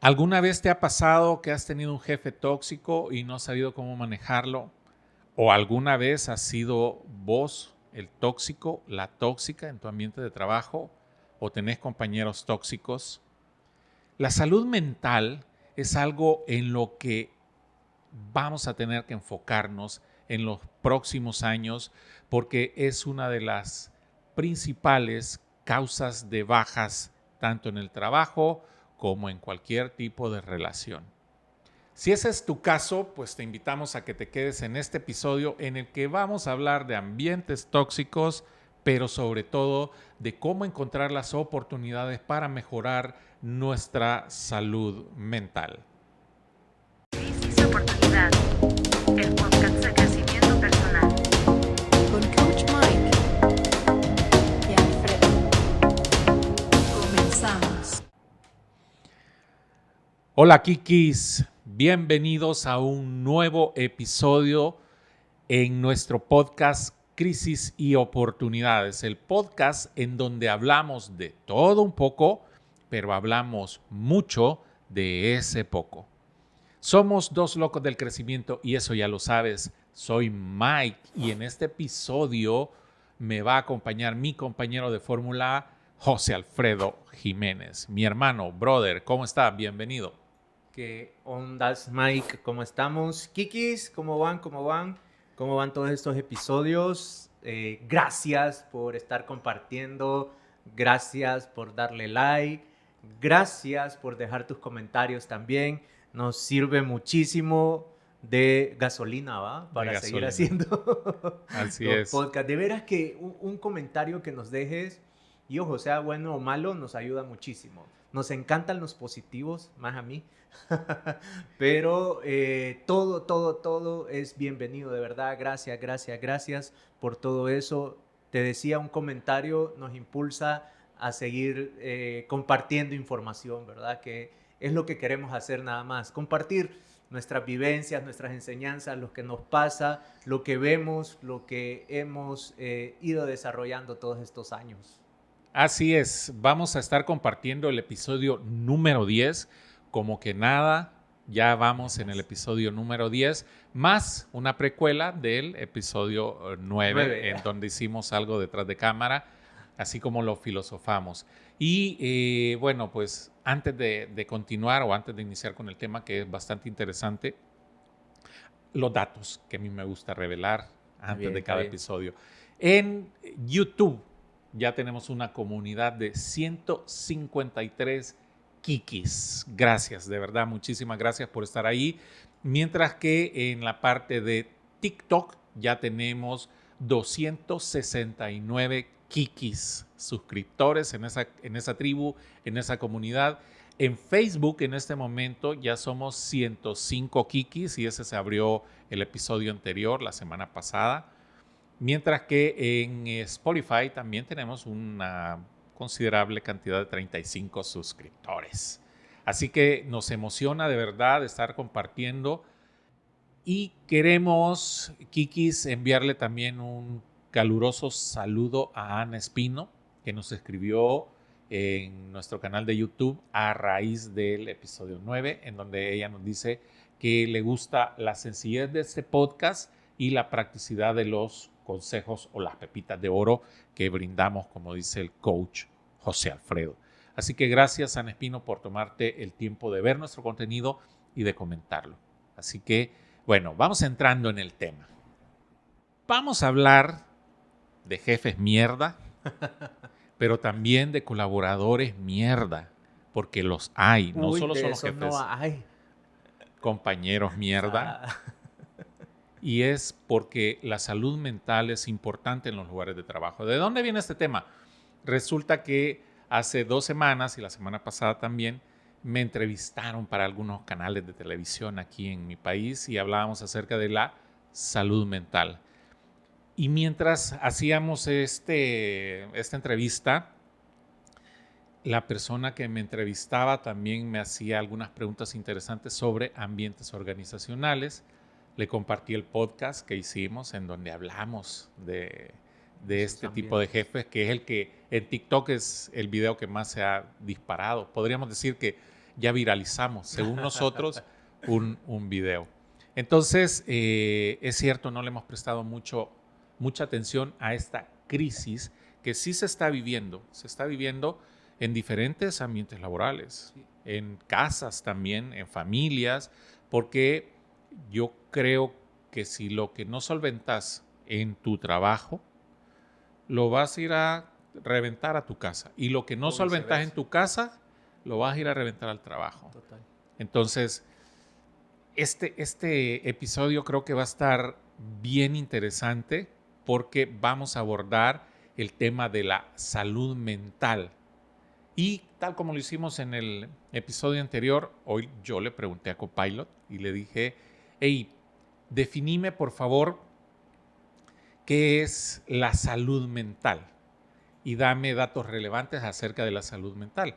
¿Alguna vez te ha pasado que has tenido un jefe tóxico y no has sabido cómo manejarlo? ¿O alguna vez has sido vos el tóxico, la tóxica en tu ambiente de trabajo? ¿O tenés compañeros tóxicos? La salud mental es algo en lo que vamos a tener que enfocarnos en los próximos años porque es una de las principales causas de bajas tanto en el trabajo como en cualquier tipo de relación. Si ese es tu caso, pues te invitamos a que te quedes en este episodio en el que vamos a hablar de ambientes tóxicos, pero sobre todo de cómo encontrar las oportunidades para mejorar nuestra salud mental. Crisis y oportunidad. El podcast de crecimiento personal. Con Coach Mike y Alfredo. Comenzamos. Hola Kikis, bienvenidos a un nuevo episodio en nuestro podcast Crisis y Oportunidades, el podcast en donde hablamos de todo un poco, pero hablamos mucho de ese poco. Somos dos locos del crecimiento y eso ya lo sabes. Soy Mike y en este episodio me va a acompañar mi compañero de fórmula, José Alfredo Jiménez. Mi hermano, brother, ¿cómo está? Bienvenido. ¿Qué ondas, Mike? ¿Cómo estamos? Kikis, ¿cómo van? ¿Cómo van? ¿Cómo van todos estos episodios? Gracias por estar compartiendo. Gracias por darle like. Gracias por dejar tus comentarios también. Nos sirve muchísimo de gasolina, ¿va? Para seguir haciendo Así los es. podcasts. De veras que un comentario que nos dejes, y ojo, sea bueno o malo, nos ayuda muchísimo. Nos encantan los positivos, más a mí. Pero todo es bienvenido, de verdad. Gracias por todo eso. Te decía, un comentario nos impulsa a seguir compartiendo información, ¿verdad? Que es lo que queremos hacer nada más. Compartir nuestras vivencias, nuestras enseñanzas, lo que nos pasa, lo que vemos, lo que hemos ido desarrollando todos estos años. Así es, vamos a estar compartiendo el episodio número 10. Como que nada, ya vamos en el episodio número 10, más una precuela del episodio 9, en donde hicimos algo detrás de cámara, así como lo filosofamos. Y bueno, pues antes de continuar o antes de iniciar con el tema, que es bastante interesante, los datos que a mí me gusta revelar antes de cada episodio. En YouTube ya tenemos una comunidad de 153 Kikis. Gracias, de verdad, muchísimas gracias por estar ahí. Mientras que en la parte de TikTok ya tenemos 269 Kikis suscriptores en esa tribu, en esa comunidad. En Facebook en este momento ya somos 105 Kikis y ese se abrió el episodio anterior, la semana pasada. Mientras que en Spotify también tenemos una considerable cantidad de 35 suscriptores. Así que nos emociona de verdad estar compartiendo y queremos, Kikis, enviarle también un caluroso saludo a Ana Espino, que nos escribió en nuestro canal de YouTube a raíz del episodio 9, en donde ella nos dice que le gusta la sencillez de este podcast y la practicidad de los consejos o las pepitas de oro que brindamos, como dice el coach José Alfredo. Así que gracias, Ana Espino, por tomarte el tiempo de ver nuestro contenido y de comentarlo. Así que, bueno, vamos entrando en el tema. Vamos a hablar de jefes mierda, pero también de colaboradores mierda, porque los hay, no solo son los jefes, no hay. compañeros mierda. Y es porque la salud mental es importante en los lugares de trabajo. ¿De dónde viene este tema? Resulta que hace 2 semanas y la semana pasada también me entrevistaron para algunos canales de televisión aquí en mi país y hablábamos acerca de la salud mental. Y mientras hacíamos esta entrevista, la persona que me entrevistaba también me hacía algunas preguntas interesantes sobre ambientes organizacionales. Le compartí el podcast que hicimos en donde hablamos de este tipo de jefes, que es el que en TikTok es el video que más se ha disparado. Podríamos decir que ya viralizamos, según nosotros, un video. Entonces, es cierto, no le hemos prestado mucha atención a esta crisis que sí se está viviendo en diferentes ambientes laborales, en casas también, en familias, porque yo creo que si lo que no solventas en tu trabajo, lo vas a ir a reventar a tu casa. Y lo que no solventas en tu casa, lo vas a ir a reventar al trabajo. Total. Entonces, este episodio creo que va a estar bien interesante porque vamos a abordar el tema de la salud mental. Y tal como lo hicimos en el episodio anterior, hoy yo le pregunté a Copilot y le dije, hey, definime por favor qué es la salud mental y dame datos relevantes acerca de la salud mental.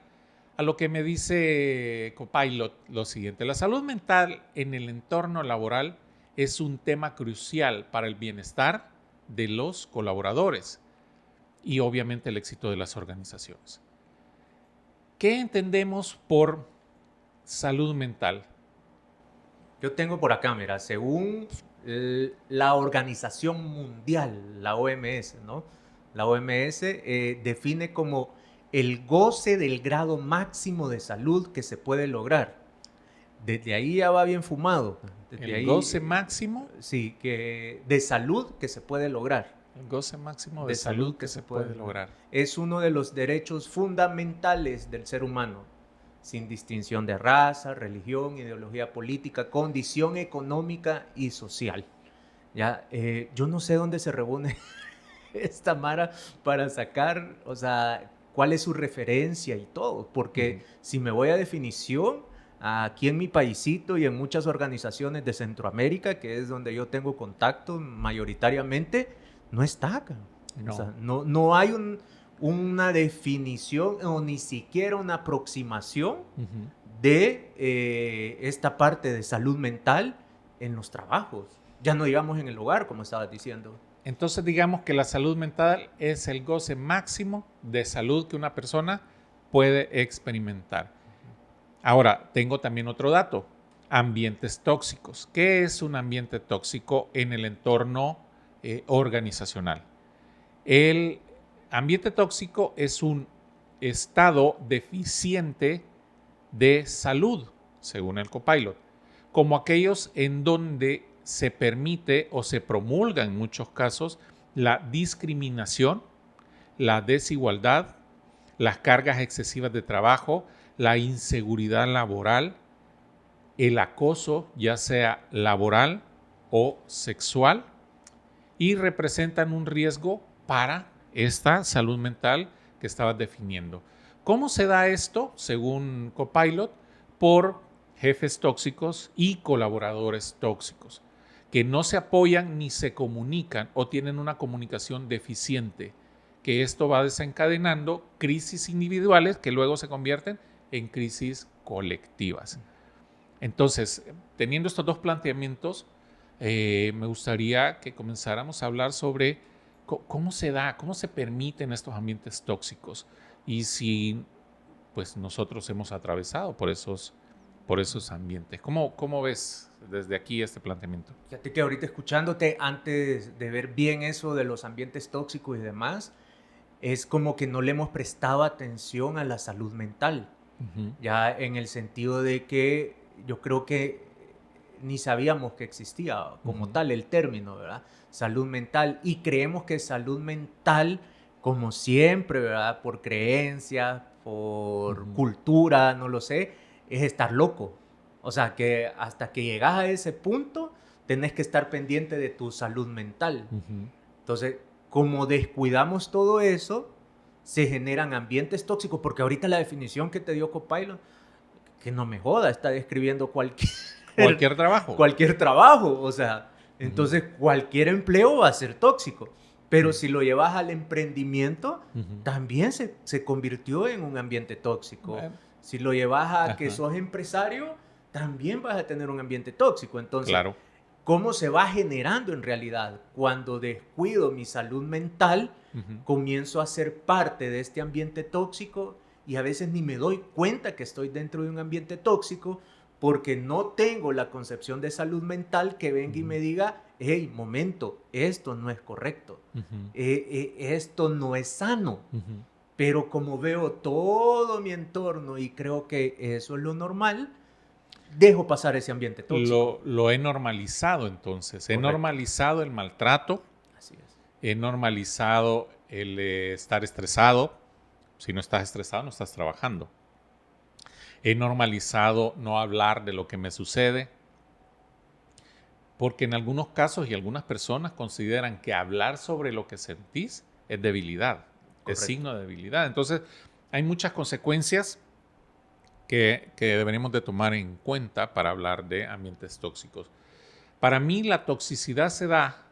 A lo que me dice Copilot lo siguiente: la salud mental en el entorno laboral es un tema crucial para el bienestar de los colaboradores y obviamente el éxito de las organizaciones. ¿Qué entendemos por salud mental? Yo tengo por acá, mira, según la Organización Mundial, la OMS, ¿no? La OMS define como el goce del grado máximo de salud que se puede lograr. Desde ahí ya va bien fumado. Desde ¿El ahí, goce máximo? Sí, de salud que se puede lograr. El goce máximo de salud que se puede lograr. Es uno de los derechos fundamentales del ser humano, sin distinción de raza, religión, ideología política, condición económica y social. Ya, yo no sé dónde se reúne esta mara para sacar, o sea, cuál es su referencia y todo, porque si me voy a definición, aquí en mi paisito y en muchas organizaciones de Centroamérica, que es donde yo tengo contacto mayoritariamente, no está acá. No. O sea, no hay una definición o ni siquiera una aproximación de esta parte de salud mental en los trabajos. Ya no digamos en el hogar, como estabas diciendo. Entonces digamos que la salud mental es el goce máximo de salud que una persona puede experimentar. Ahora, tengo también otro dato: ambientes tóxicos. ¿Qué es un ambiente tóxico en el entorno organizacional? El ambiente tóxico es un estado deficiente de salud, según el Copilot, como aquellos en donde se permite o se promulga en muchos casos la discriminación, la desigualdad, las cargas excesivas de trabajo, la inseguridad laboral, el acoso, ya sea laboral o sexual, y representan un riesgo para esta salud mental que estabas definiendo. ¿Cómo se da esto? Según Copilot, por jefes tóxicos y colaboradores tóxicos, que no se apoyan ni se comunican o tienen una comunicación deficiente, que esto va desencadenando crisis individuales que luego se convierten en crisis colectivas. Entonces, teniendo estos dos planteamientos, me gustaría que comenzáramos a hablar sobre cómo se da, cómo se permiten estos ambientes tóxicos y si pues, nosotros hemos atravesado por esos ambientes. ¿Cómo ves desde aquí este planteamiento? Fíjate que ahorita escuchándote, antes de ver bien eso de los ambientes tóxicos y demás, es como que no le hemos prestado atención a la salud mental. Ya en el sentido de que yo creo que ni sabíamos que existía como tal el término, ¿verdad? Salud mental. Y creemos que salud mental, como siempre, ¿verdad? Por creencias, por cultura, no lo sé, es estar loco. O sea, que hasta que llegas a ese punto, tenés que estar pendiente de tu salud mental. Entonces, como descuidamos todo eso, se generan ambientes tóxicos, porque ahorita la definición que te dio Copilot, que no me joda, está describiendo cualquier trabajo. Cualquier trabajo, o sea, entonces cualquier empleo va a ser tóxico. Pero si lo llevas al emprendimiento, también se convirtió en un ambiente tóxico. Si lo llevas a que sos empresario, también vas a tener un ambiente tóxico. Entonces, claro. ¿Cómo se va generando en realidad? Cuando descuido mi salud mental, comienzo a ser parte de este ambiente tóxico y a veces ni me doy cuenta que estoy dentro de un ambiente tóxico porque no tengo la concepción de salud mental que venga y me diga, hey, momento, esto no es correcto, Ujú, esto no es sano. ujú. Pero como veo todo mi entorno y creo que eso es lo normal, dejo pasar ese ambiente tóxico. Lo he normalizado entonces. He Correcto. normalizado el maltrato, Así es. he normalizado el estar estresado. Si no estás estresado, no estás trabajando. He normalizado no hablar de lo que me sucede, porque en algunos casos y algunas personas consideran que hablar sobre lo que sentís es debilidad, es Correcto. signo de debilidad. Entonces, hay muchas consecuencias que deberíamos de tomar en cuenta para hablar de ambientes tóxicos. Para mí, la toxicidad se da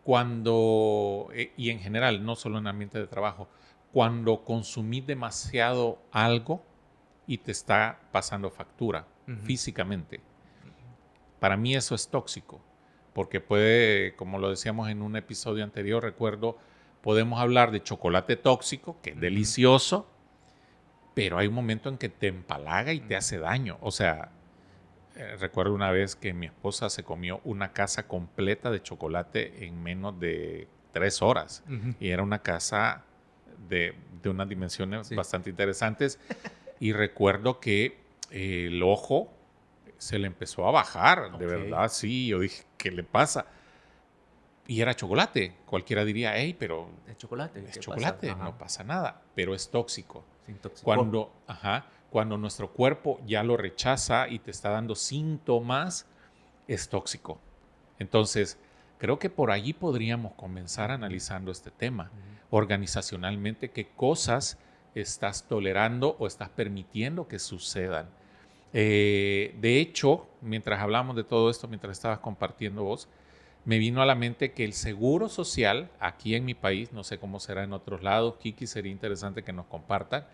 cuando, y en general, no solo en ambiente de trabajo, cuando consumís demasiado algo y te está pasando factura físicamente. Para mí eso es tóxico, porque puede, como lo decíamos en un episodio anterior, recuerdo, podemos hablar de chocolate tóxico, que es delicioso, pero hay un momento en que te empalaga y te hace daño. O sea, recuerdo una vez que mi esposa se comió una casa completa de chocolate en menos de 3 horas. Y era una casa de unas dimensiones bastante interesantes. Y recuerdo que el ojo se le empezó a bajar, de verdad, sí. Yo dije, ¿qué le pasa? Y era chocolate. Cualquiera diría, hey, pero Es chocolate. es ¿qué chocolate, pasa? no pasa nada. Pero es tóxico. Se intoxicó. Cuando nuestro cuerpo ya lo rechaza y te está dando síntomas, es tóxico. Entonces, creo que por allí podríamos comenzar analizando este tema. Organizacionalmente, qué cosas estás tolerando o estás permitiendo que sucedan. De hecho, mientras hablamos de todo esto, mientras estabas compartiendo vos, me vino a la mente que el seguro social aquí en mi país, no sé cómo será en otros lados, Kiki, sería interesante que nos compartan,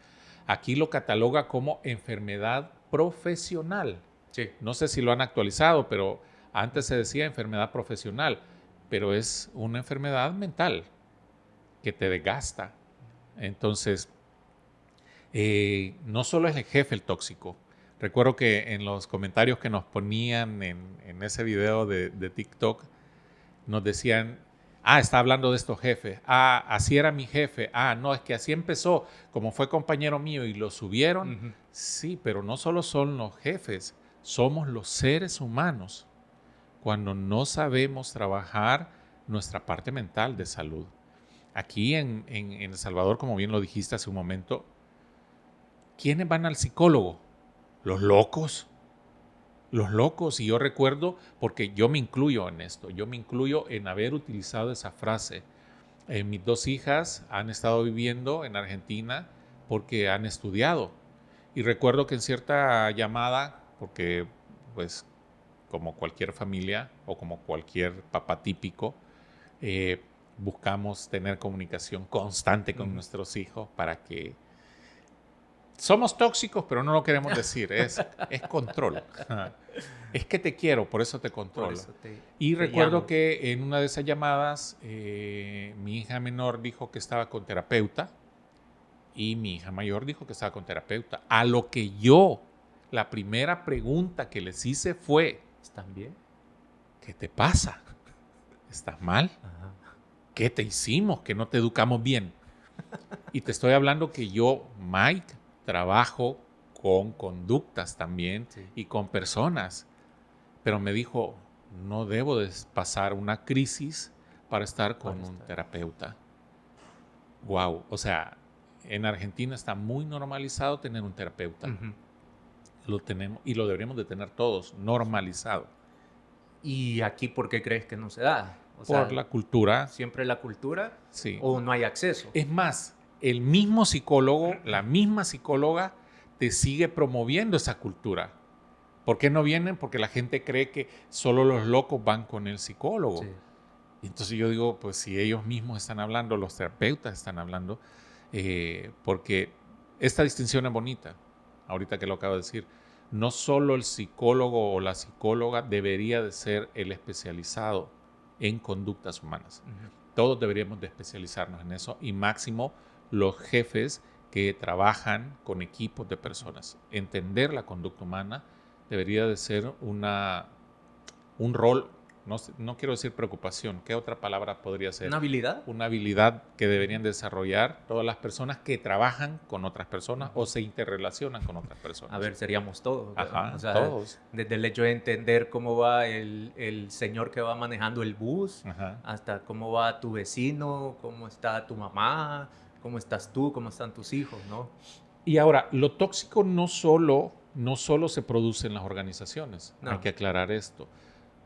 aquí lo cataloga como enfermedad profesional. Sí. No sé si lo han actualizado, pero antes se decía enfermedad profesional, pero es una enfermedad mental que te desgasta. Entonces, no solo es el jefe el tóxico. Recuerdo que en los comentarios que nos ponían en ese video de TikTok, nos decían, está hablando de estos jefes, así era mi jefe, no, es que así empezó, como fue compañero mío y lo subieron. Sí, pero no solo son los jefes, somos los seres humanos cuando no sabemos trabajar nuestra parte mental de salud. Aquí en El Salvador, como bien lo dijiste hace un momento, ¿quiénes van al psicólogo? Los locos. Los locos, y yo recuerdo, porque yo me incluyo en esto, yo me incluyo en haber utilizado esa frase. Mis 2 hijas han estado viviendo en Argentina porque han estudiado. Y recuerdo que en cierta llamada, porque pues como cualquier familia o como cualquier papá típico, buscamos tener comunicación constante con nuestros hijos para que somos tóxicos, pero no lo queremos decir. Es control. Es que te quiero, por eso te controlo. Por eso Y te recuerdo llamo. que en una de esas llamadas, mi hija menor dijo que estaba con terapeuta y mi hija mayor dijo que estaba con terapeuta. A lo que yo, la primera pregunta que les hice fue, ¿Están bien? ¿qué te pasa? ¿Estás mal? Ajá. ¿Qué te hicimos? Que no te educamos bien. Y te estoy hablando que yo, Mike, trabajo con conductas también y con personas. Pero me dijo, no debo de pasar una crisis para estar con un terapeuta. Wow, o sea, en Argentina está muy normalizado tener un terapeuta. Lo tenemos y lo deberíamos de tener todos, normalizado. ¿Y aquí por qué crees que no se da? O Por sea, la cultura. ¿siempre la cultura? Sí. ¿O no hay acceso? Es más, el mismo psicólogo, la misma psicóloga te sigue promoviendo esa cultura. ¿Por qué no vienen? Porque la gente cree que solo los locos van con el psicólogo. Sí. Y entonces yo digo, pues si ellos mismos están hablando, los terapeutas están hablando, porque esta distinción es bonita, ahorita que lo acabo de decir. No solo el psicólogo o la psicóloga debería de ser el especializado en conductas humanas. Todos deberíamos de especializarnos en eso y máximo los jefes que trabajan con equipos de personas. Entender la conducta humana debería de ser un rol, no quiero decir preocupación, ¿qué otra palabra podría ser? ¿Una habilidad? Una habilidad que deberían desarrollar todas las personas que trabajan con otras personas o se interrelacionan con otras personas. A ver, seríamos todos. ¿verdad? Ajá, O sea, todos. desde el hecho de entender cómo va el señor que va manejando el bus, Ajá. hasta cómo va tu vecino, cómo está tu mamá, cómo estás tú, cómo están tus hijos, ¿no? Y ahora, lo tóxico no solo se produce en las organizaciones, No. hay que aclarar esto.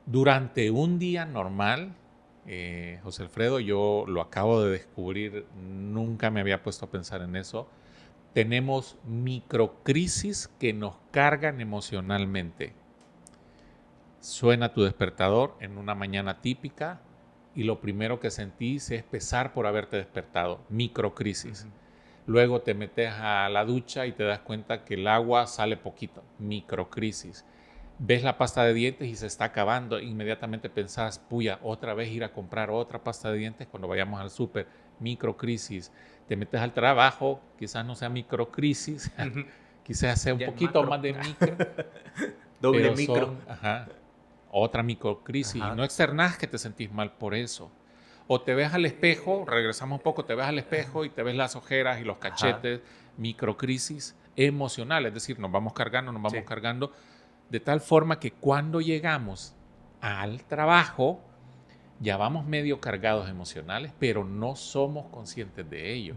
Durante un día normal, José Alfredo, yo lo acabo de descubrir, nunca me había puesto a pensar en eso, tenemos microcrisis que nos cargan emocionalmente. Suena tu despertador en una mañana típica y lo primero que sentís es pesar por haberte despertado, microcrisis. Luego te metes a la ducha y te das cuenta que el agua sale poquito, microcrisis. Ves la pasta de dientes y se está acabando, inmediatamente pensás, puya, otra vez ir a comprar otra pasta de dientes cuando vayamos al súper, microcrisis. Te metes al trabajo, quizás no sea microcrisis, quizás sea un Ya poquito macro. más de micro, Doble pero micro. otra microcrisis. Ajá. Y no externás que te sentís mal por eso. O te ves al espejo, regresamos un poco, te ves al espejo y te ves las ojeras y los cachetes, microcrisis emocional, es decir, nos vamos cargando, Sí. de tal forma que cuando llegamos al trabajo ya vamos medio cargados emocionales, pero no somos conscientes de ello.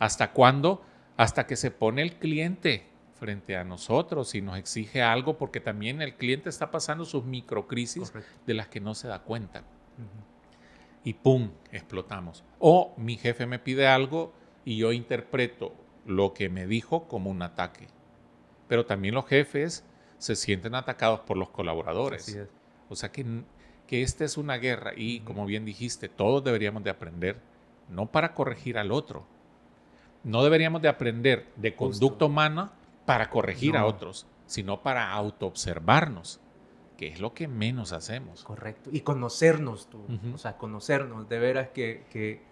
¿Hasta cuándo? Hasta que se pone el cliente frente a nosotros y nos exige algo, porque también el cliente está pasando sus microcrisis Correcto. de las que no se da cuenta. Y ¡pum!, explotamos. O mi jefe me pide algo y yo interpreto lo que me dijo como un ataque. Pero también los jefes se sienten atacados por los colaboradores. Así es. O sea que esta es una guerra y, como bien dijiste, todos deberíamos de aprender, no para corregir al otro. No deberíamos de aprender de conducta humana para corregir a No. otros, sino para autoobservarnos, que es lo que menos hacemos. Correcto. Y conocernos tú. Ujú. O sea, conocernos. De veras que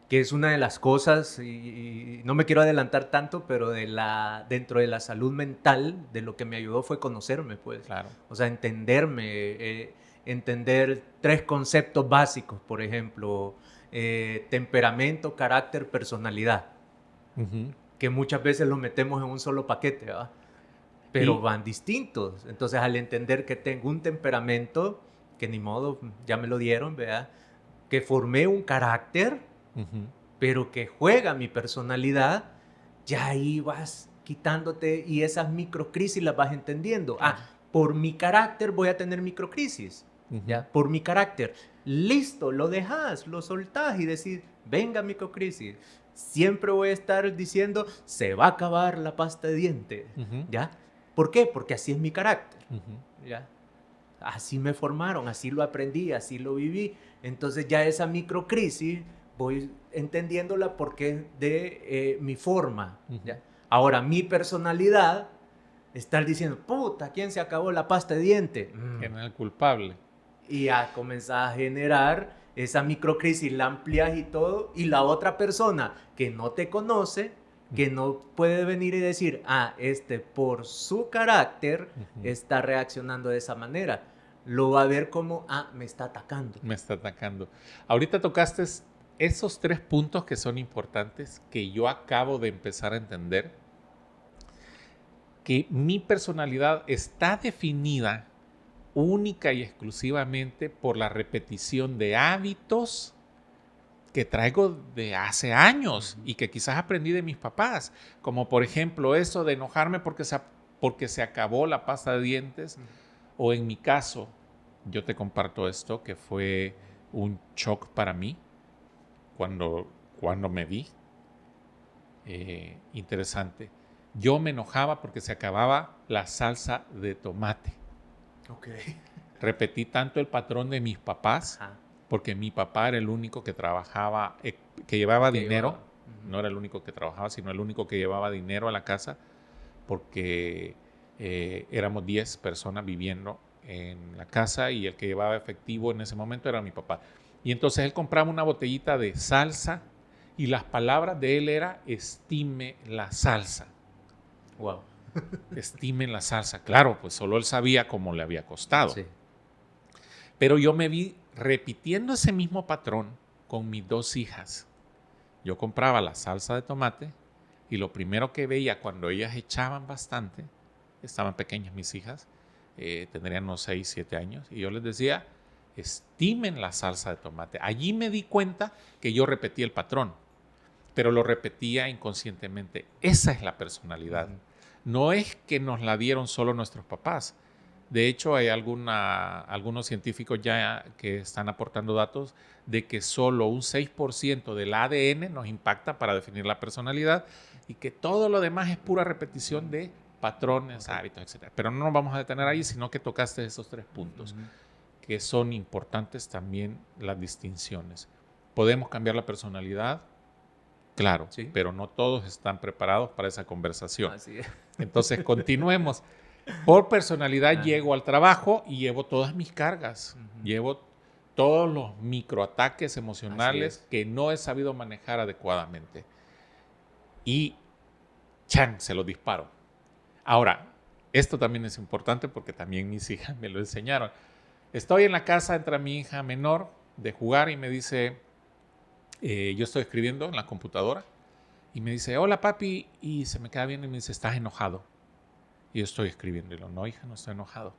es una de las cosas, y no me quiero adelantar tanto, pero dentro de la salud mental, de lo que me ayudó fue conocerme, pues. Claro. O sea, entenderme, entender 3 conceptos básicos, por ejemplo, temperamento, carácter, personalidad, Ujú. que muchas veces los metemos en un solo paquete, ¿verdad? Pero Y- van distintos. Entonces, al entender que tengo un temperamento, que ni modo, ya me lo dieron, ¿verdad? Que formé un carácter, Ujú. pero que juega mi personalidad, ya ahí vas quitándote y esas microcrisis las vas entendiendo. Ah, por mi carácter voy a tener microcrisis. Ujú. ¿Ya? Por mi carácter. Listo, lo dejas, lo soltás y decís, venga microcrisis. Siempre voy a estar diciendo, se va a acabar la pasta de dientes. Ujú. ¿Ya? ¿Por qué? Porque así es mi carácter. Ujú. ¿Ya? Así me formaron, así lo aprendí, así lo viví. Entonces ya esa microcrisis voy entendiéndola porque es de mi forma. Ujú. ¿Ya? Ahora, mi personalidad, estar diciendo, puta, ¿quién se acabó la pasta de diente? ¿Quién es el culpable? Y ya comenzás a generar esa microcrisis, la amplias y todo, y la otra persona que no te conoce, que no puede venir y decir, ah, por su carácter Ujú. está reaccionando de esa manera. Lo va a ver como, ah, me está atacando. Me está atacando. Ahorita tocaste esos 3 puntos que son importantes, que yo acabo de empezar a entender, que mi personalidad está definida única y exclusivamente por la repetición de hábitos que traigo de hace años y que quizás aprendí de mis papás, como por ejemplo eso de enojarme porque se acabó la pasta de dientes, o en mi caso, yo te comparto esto, que fue un shock para mí cuando me vi. Interesante. Yo me enojaba porque se acababa la salsa de tomate. Ok. Repetí tanto el patrón de mis papás, Ajá. porque mi papá era el único que trabajaba, que llevaba Que dinero. llevaba. Ujú. No era el único que trabajaba, sino el único que llevaba dinero a la casa, porque éramos 10 personas viviendo en la casa y el que llevaba efectivo en ese momento era mi papá. Y entonces él compraba una botellita de salsa Y las palabras de él era, estime la salsa. Wow. Estime la salsa. Claro, pues solo él sabía cómo le había costado. Sí. Pero yo me vi repitiendo ese mismo patrón con mis 2 hijas. Yo compraba la salsa de tomate y lo primero que veía cuando ellas echaban bastante, estaban pequeñas mis hijas, tendrían unos 6, 7 años, y yo les decía, estimen la salsa de tomate. Allí me di cuenta que yo repetía el patrón, pero lo repetía inconscientemente. Esa es la personalidad. No es que nos la dieron solo nuestros papás. De hecho, hay algunos científicos ya que están aportando datos de que solo un 6% del ADN nos impacta para definir la personalidad y que todo lo demás es pura repetición de patrones, hábitos, etc. Pero no nos vamos a detener ahí, sino que tocaste esos 3 puntos, que son importantes también las distinciones. ¿Podemos cambiar la personalidad? Claro, Sí. pero no todos están preparados para esa conversación. Así es. Entonces, continuemos. Por personalidad llego al trabajo y llevo todas mis cargas. Llevo todos los microataques emocionales que no he sabido manejar adecuadamente. Y ¡chan! Se los disparo. Ahora, esto también es importante porque también mis hijas me lo enseñaron. Estoy en la casa, entra mi hija menor de jugar y me dice, yo estoy escribiendo en la computadora y me dice, hola papi, y se me queda viendo y me dice, ¿estás enojado? Y yo estoy escribiendo y le digo, no hija, no estoy enojado.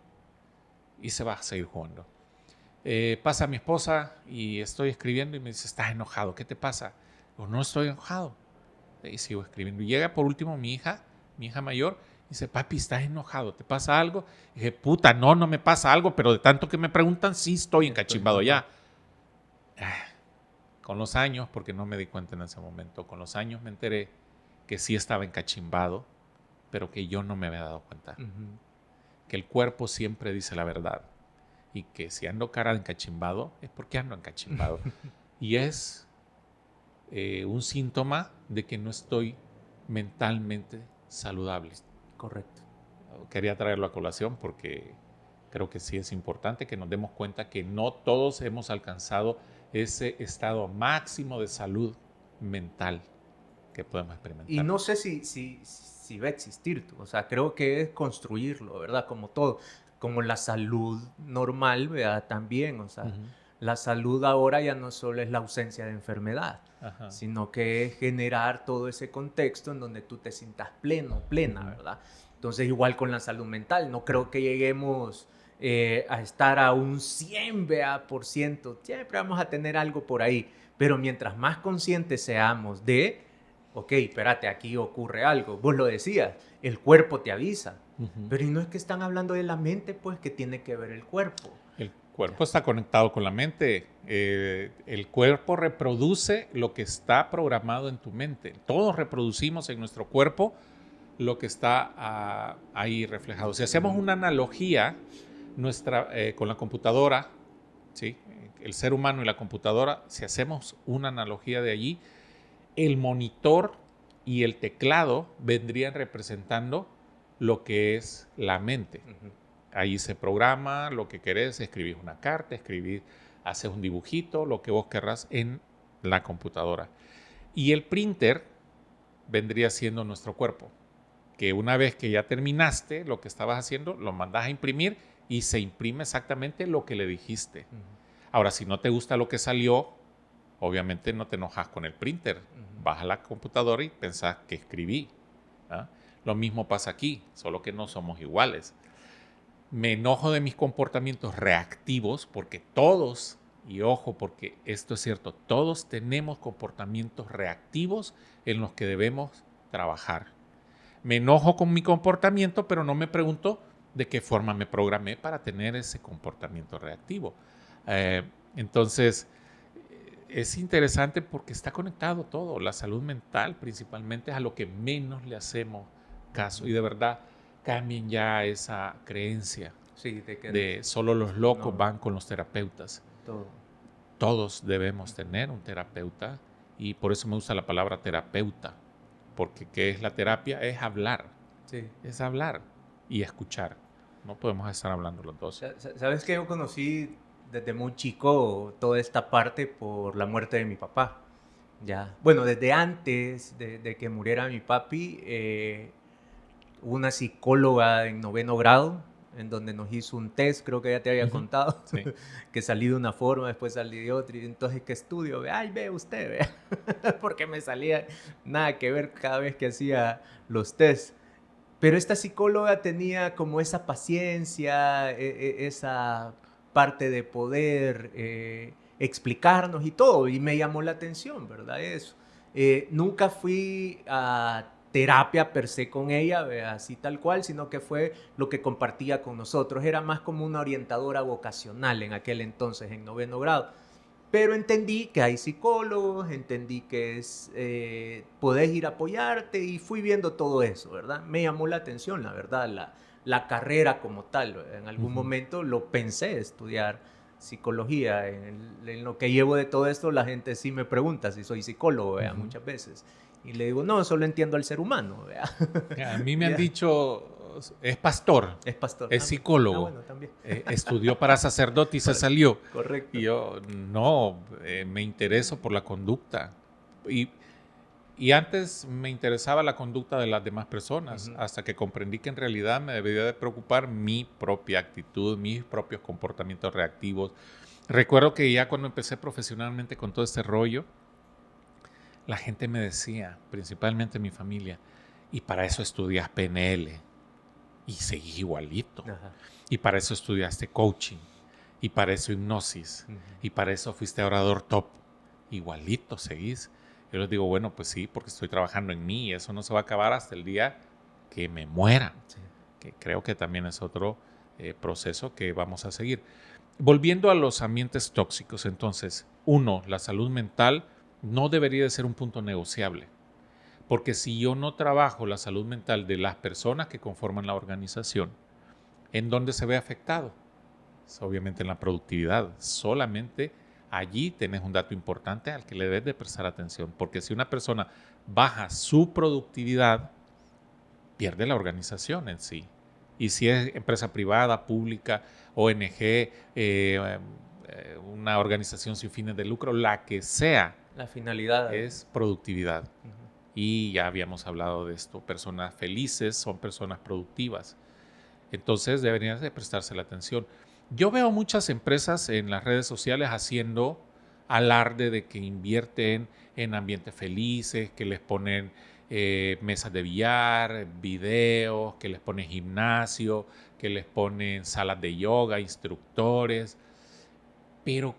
Y se va a seguir jugando. Pasa mi esposa y estoy escribiendo y me dice, ¿estás enojado? ¿Qué te pasa? Digo, no estoy enojado. Y sigo escribiendo. Y llega por último mi hija mayor, y dice, papi, ¿estás enojado? ¿Te pasa algo? Y dije, puta, no me pasa algo, pero de tanto que me preguntan, sí estoy encachimbado ya. Con los años, porque no me di cuenta en ese momento, con los años me enteré que sí estaba encachimbado, pero que yo no me había dado cuenta. Que el cuerpo siempre dice la verdad. Y que si ando cara de encachimbado, es porque ando encachimbado. Y es un síntoma de que no estoy mentalmente saludable. Correcto. Quería traerlo a colación porque creo que sí es importante que nos demos cuenta que no todos hemos alcanzado ese estado máximo de salud mental que podemos experimentar. Y no sé si va a existir, o sea, creo que es construirlo, ¿verdad? Como todo, como la salud normal, ¿verdad? También, o sea, la salud ahora ya no solo es la ausencia de enfermedad, sino que es generar todo ese contexto en donde tú te sientas pleno, plena, ¿verdad? Entonces, igual con la salud mental, no creo que lleguemos a estar a un 100%, siempre vamos a tener algo por ahí, pero mientras más conscientes seamos de, ok, espérate, aquí ocurre algo, vos lo decías, el cuerpo te avisa, pero y no es que están hablando de la mente, pues que tiene que ver el cuerpo. El cuerpo está conectado con la mente, el cuerpo reproduce lo que está programado en tu mente, todos reproducimos en nuestro cuerpo lo que está ahí reflejado. Si hacemos una analogía con la computadora, ¿sí? El ser humano y la computadora, si hacemos una analogía de allí, el monitor y el teclado vendrían representando lo que es la mente. Ahí se programa lo que querés, escribís una carta, haces un dibujito, lo que vos querrás en la computadora. Y el printer vendría siendo nuestro cuerpo, que una vez que ya terminaste lo que estabas haciendo, lo mandas a imprimir y se imprime exactamente lo que le dijiste. Ahora, si no te gusta lo que salió, obviamente no te enojas con el printer. Vas a la computadora y pensás que escribí. ¿Ah? Lo mismo pasa aquí, solo que no somos iguales. Me enojo de mis comportamientos reactivos porque todos, y ojo porque esto es cierto, todos tenemos comportamientos reactivos en los que debemos trabajar. Me enojo con mi comportamiento, pero no me pregunto de qué forma me programé para tener ese comportamiento reactivo. Entonces, es interesante porque está conectado todo. La salud mental principalmente es a lo que menos le hacemos caso. Y de verdad, cambien ya esa creencia de solo los locos van con los terapeutas. Todos debemos tener un terapeuta y por eso me gusta la palabra terapeuta. Porque ¿qué es la terapia? Es hablar. Sí. Es hablar y escuchar. No podemos estar hablando los dos. ¿Sabes que yo conocí desde muy chico toda esta parte por la muerte de mi papá? Ya. Bueno, desde antes de que muriera mi papi, hubo una psicóloga en 9º grado, en donde nos hizo un test, creo que ya te había Ujú. contado, Sí. que salí de una forma, después salí de otra, y entonces, ¿qué estudio? Ay, ve usted, ve, porque me salía nada que ver cada vez que hacía los tests. Pero esta psicóloga tenía como esa paciencia, esa parte de poder explicarnos y todo, y me llamó la atención, ¿verdad? Eso. Nunca fui a terapia per se con ella, así tal cual, sino que fue lo que compartía con nosotros. Era más como una orientadora vocacional en aquel entonces, en 9º grado. Pero entendí que hay psicólogos, entendí que podés ir a apoyarte y fui viendo todo eso, ¿verdad? Me llamó la atención, la verdad, la carrera como tal. En algún Ujú. momento lo pensé estudiar psicología. En lo que llevo de todo esto, la gente sí me pregunta si soy psicólogo, ¿vea? Ujú. Muchas veces. Y le digo, no, solo entiendo al ser humano, ¿vea? A mí me han Ya. dicho, es pastor, Es pastor. es Ah, psicólogo, bueno, también. estudió para sacerdote y se salió. Correcto. Y yo, no, me intereso por la conducta. Y, y antes me interesaba la conducta de las demás personas, Ujú. hasta que comprendí que en realidad me debería de preocupar mi propia actitud, mis propios comportamientos reactivos. Recuerdo que ya cuando empecé profesionalmente con todo este rollo, la gente me decía, principalmente mi familia, y para eso estudias PNL, y seguís igualito. Ajá. Y para eso estudiaste coaching, y para eso hipnosis, Ujú. y para eso fuiste orador top. Igualito seguís. Yo les digo, bueno, pues sí, porque estoy trabajando en mí y eso no se va a acabar hasta el día que me muera, Sí. que creo que también es otro proceso que vamos a seguir. Volviendo a los ambientes tóxicos, entonces, uno, la salud mental no debería de ser un punto negociable, porque si yo no trabajo la salud mental de las personas que conforman la organización, ¿en dónde se ve afectado? Obviamente en la productividad. Solamente allí tenés un dato importante al que le debes de prestar atención, porque si una persona baja su productividad, pierde la organización en sí. Y si es empresa privada, pública, ONG, una organización sin fines de lucro, la que sea, La finalidad. es productividad. Ujú. Y ya habíamos hablado de esto. Personas felices son personas productivas. Entonces deberían de prestarse la atención. Yo veo muchas empresas en las redes sociales haciendo alarde de que invierten en ambientes felices, que les ponen mesas de billar, videos, que les ponen gimnasio, que les ponen salas de yoga, instructores. Pero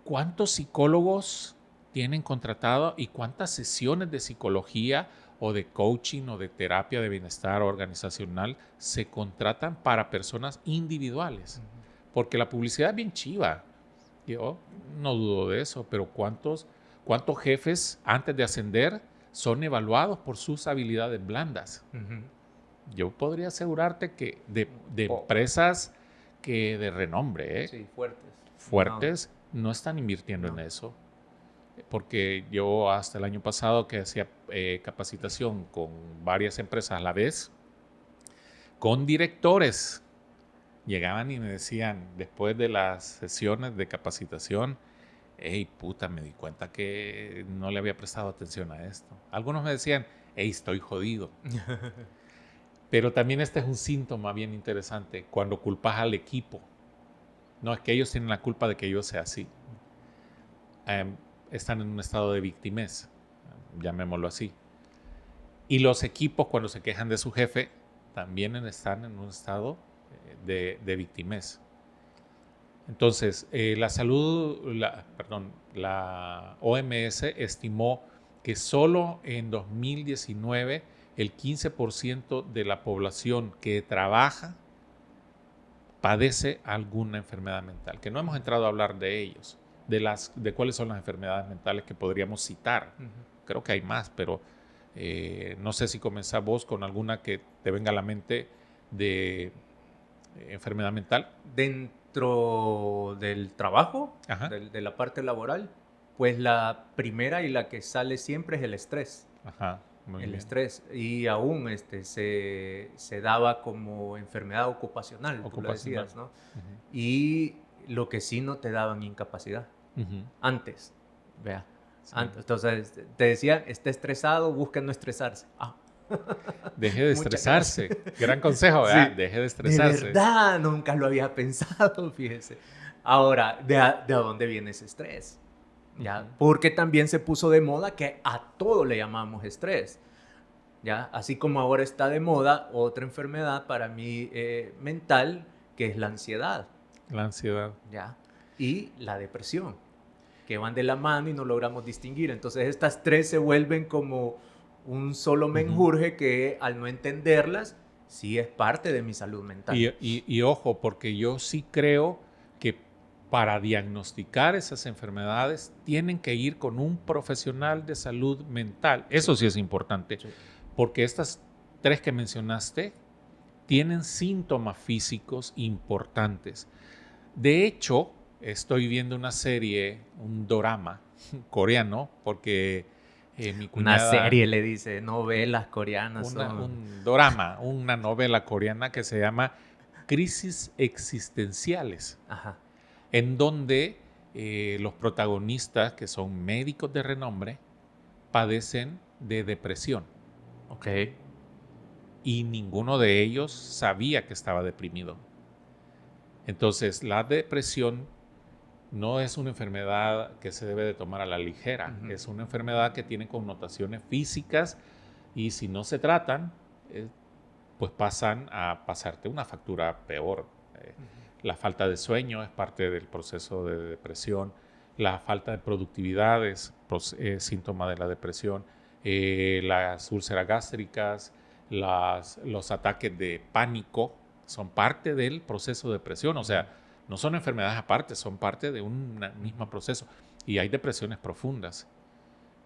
¿cuántos psicólogos tienen contratado y cuántas sesiones de psicología o de coaching o de terapia de bienestar organizacional se contratan para personas individuales? Porque la publicidad es bien chiva. Yo no dudo de eso, pero ¿cuántos jefes antes de ascender son evaluados por sus habilidades blandas? Ujú. Yo podría asegurarte que de Poco. empresas que de renombre, Sí, fuertes. fuertes, no están invirtiendo No. en eso. Porque yo hasta el año pasado que hacía capacitación con varias empresas a la vez, con directores, llegaban y me decían, después de las sesiones de capacitación, hey, puta, me di cuenta que no le había prestado atención a esto. Algunos me decían, hey, estoy jodido. Pero también este es un síntoma bien interesante, cuando culpas al equipo. No, es que ellos tienen la culpa de que yo sea así. Están en un estado de victimez, llamémoslo así. Y los equipos, cuando se quejan de su jefe, también están en un estado de victimez. Entonces, la OMS estimó que solo en 2019 el 15% de la población que trabaja padece alguna enfermedad mental, que no hemos entrado a hablar de ellos, de cuáles son las enfermedades mentales que podríamos citar. Ujú. Creo que hay más, pero no sé si comenzás vos con alguna que te venga a la mente de enfermedad mental. Dentro del trabajo, Ajá, de la parte laboral, pues la primera y la que sale siempre es el estrés. ajá, muy El bien. estrés. Y aún se daba como enfermedad ocupacional, tú lo Ocupacional. decías, ¿no? Ujú, Y lo que sí no te daban incapacidad ujú. antes, vea. Sí. Entonces, te decían, esté estresado, busque no estresarse. Deje de Muchas estresarse. Gran consejo, ¿verdad? Sí. Deje de De estresarse. verdad, nunca lo había pensado, fíjese. Ahora, ¿de dónde viene ese estrés? ¿Ya? Ujú. Porque también se puso de moda que a todo le llamamos estrés. ¿Ya? Así como ahora está de moda otra enfermedad para mí mental, que es la ansiedad. La ansiedad. ¿Ya? Y la depresión, que van de la mano y no logramos distinguir. Entonces estas tres se vuelven como un solo menjurje que al no entenderlas, sí es parte de mi salud mental. Y ojo, porque yo sí creo que para diagnosticar esas enfermedades tienen que ir con un profesional de salud mental. Eso sí es importante, Sí. porque estas tres que mencionaste tienen síntomas físicos importantes. De hecho, estoy viendo una serie, un dorama coreano, porque mi Una cuñada... serie, le dice, novelas coreanas son... un dorama, una novela coreana que se llama Crisis Existenciales, Ajá. en donde los protagonistas, que son médicos de renombre, padecen de depresión Ok. y ninguno de ellos sabía que estaba deprimido. Entonces, la depresión no es una enfermedad que se debe de tomar a la ligera, Ujú. es una enfermedad que tiene connotaciones físicas y si no se tratan, pues pasan a pasarte una factura peor. La falta de sueño es parte del proceso de depresión, la falta de productividad es síntoma de la depresión, las úlceras gástricas, los ataques de pánico son parte del proceso de depresión, o sea, no son enfermedades aparte, son parte de un mismo proceso. Y hay depresiones profundas.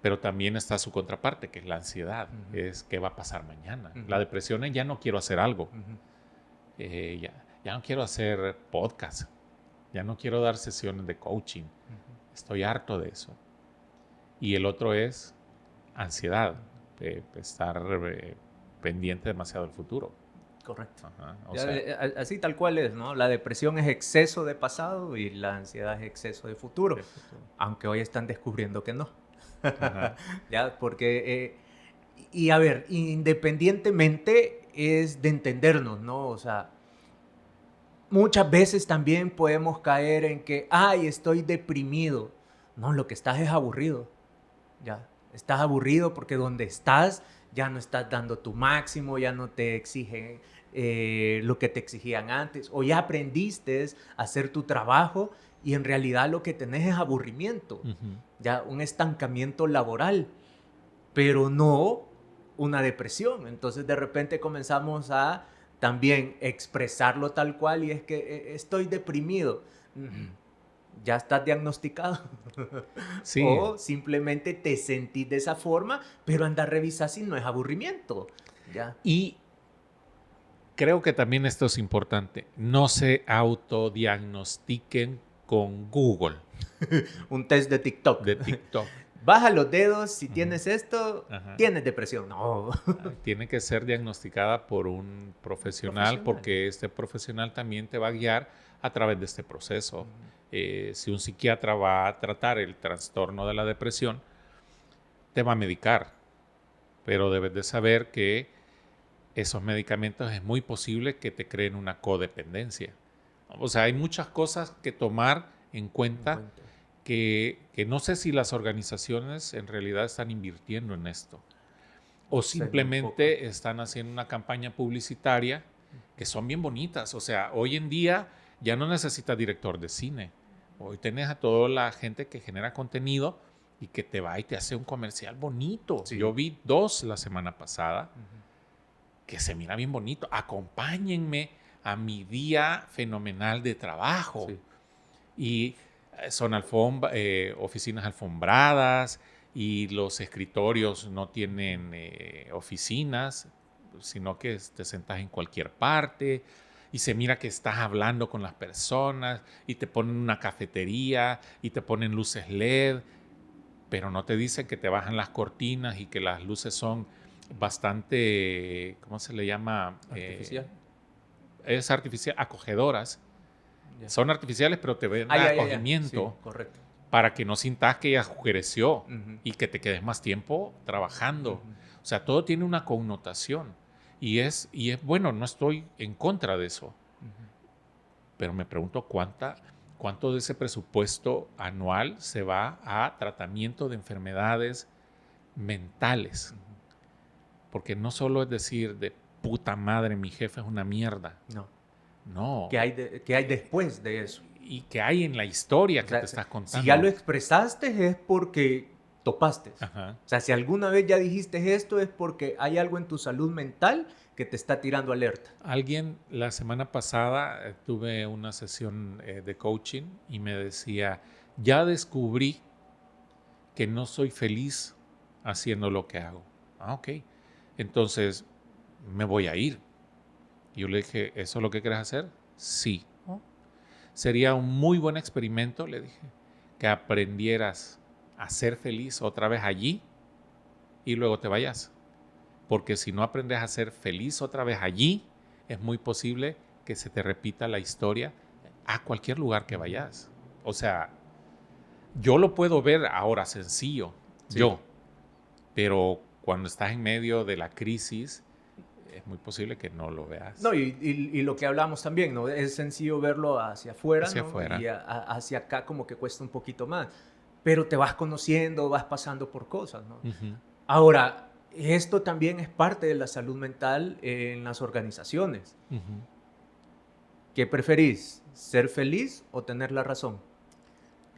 Pero también está su contraparte, que es la ansiedad. Ujú. Es qué va a pasar mañana. Ujú. La depresión es ya no quiero hacer algo. Ujú. Ya no quiero hacer podcast. Ya no quiero dar sesiones de coaching. Estoy harto de eso. Y el otro es ansiedad. Estar pendiente demasiado del futuro. Correcto. Ajá, o Ya, sea, así tal cual es, ¿no? La depresión es exceso de pasado y la ansiedad es exceso de futuro. de futuro. Aunque hoy están descubriendo que no. Ajá. Ya, porque, y a ver, independientemente es de entendernos, ¿no? O sea, muchas veces también podemos caer en que, ay, estoy deprimido. No, lo que estás es aburrido. Ya, estás aburrido porque donde estás ya no estás dando tu máximo, ya no te exigen lo que te exigían antes, o ya aprendiste a hacer tu trabajo y en realidad lo que tenés es aburrimiento, Ujú. ya un estancamiento laboral, pero no una depresión. Entonces de repente comenzamos a también expresarlo tal cual y es que estoy deprimido. Ya estás diagnosticado. Sí. O simplemente te sentís de esa forma, pero anda a revisar si no es aburrimiento. Ya. Y creo que también esto es importante. No se autodiagnostiquen con Google Un test de TikTok. de TikTok. Baja los dedos, si Ujú. tienes esto, Ajá. tienes depresión. No. Tiene que ser diagnosticada por un profesional, porque este profesional también te va a guiar a través de este proceso. Si un psiquiatra va a tratar el trastorno de la depresión, te va a medicar, pero debes de saber que esos medicamentos es muy posible que te creen una codependencia. O sea, hay muchas cosas que tomar en cuenta que no sé si las organizaciones en realidad están invirtiendo en esto. O Sé muy simplemente están haciendo una campaña publicitaria que son bien bonitas. O sea, hoy en día ya no necesitas director de cine. Hoy tenés a toda la gente que genera contenido y que te va y te hace un comercial bonito. Sí. Yo vi 2 la semana pasada que se mira bien bonito. Acompáñenme a mi día fenomenal de trabajo. Sí. Y son oficinas alfombradas y los escritorios no tienen oficinas, sino que te sentas en cualquier parte y se mira que estás hablando con las personas y te ponen una cafetería y te ponen luces LED, pero no te dicen que te bajan las cortinas y que las luces son bastante, ¿cómo se le llama? Artificial. Es artificial, acogedoras. Ya. Son artificiales, pero te ven Ah, ya, ya, ya. acogimiento. Sí, correcto. para que no sintas que ya creció Ujú. y que te quedes más tiempo trabajando. Ujú. O sea, todo tiene una connotación. Y es bueno, no estoy en contra de eso. Ujú. Pero me pregunto cuánto de ese presupuesto anual se va a tratamiento de enfermedades mentales. Porque no solo es decir de puta madre, mi jefe es una mierda. No. No. ¿Qué hay después de eso? Y que hay en la historia O que sea, te estás contando. si ya lo expresaste es porque topaste. Ajá. O sea, si alguna vez ya dijiste esto es porque hay algo en tu salud mental que te está tirando alerta. Alguien la semana pasada tuve una sesión de coaching y me decía, ya descubrí que no soy feliz haciendo lo que hago. Ah, ok. Entonces me voy a ir. Y yo le dije, ¿eso es lo que quieres hacer? Sí. Sería un muy buen experimento, le dije, que aprendieras a ser feliz otra vez allí y luego te vayas. Porque si no aprendes a ser feliz otra vez allí, es muy posible que se te repita la historia a cualquier lugar que vayas. O sea, yo lo puedo ver ahora sencillo, Sí. yo, pero cuando estás en medio de la crisis, es muy posible que no lo veas. No, y lo que hablamos también, ¿no? Es sencillo verlo hacia afuera, Hacia ¿no? afuera. Y hacia acá como que cuesta un poquito más. Pero te vas conociendo, vas pasando por cosas, ¿no? Ujú. Ahora, esto también es parte de la salud mental en las organizaciones. Ujú. ¿Qué preferís? ¿Ser feliz o tener la razón?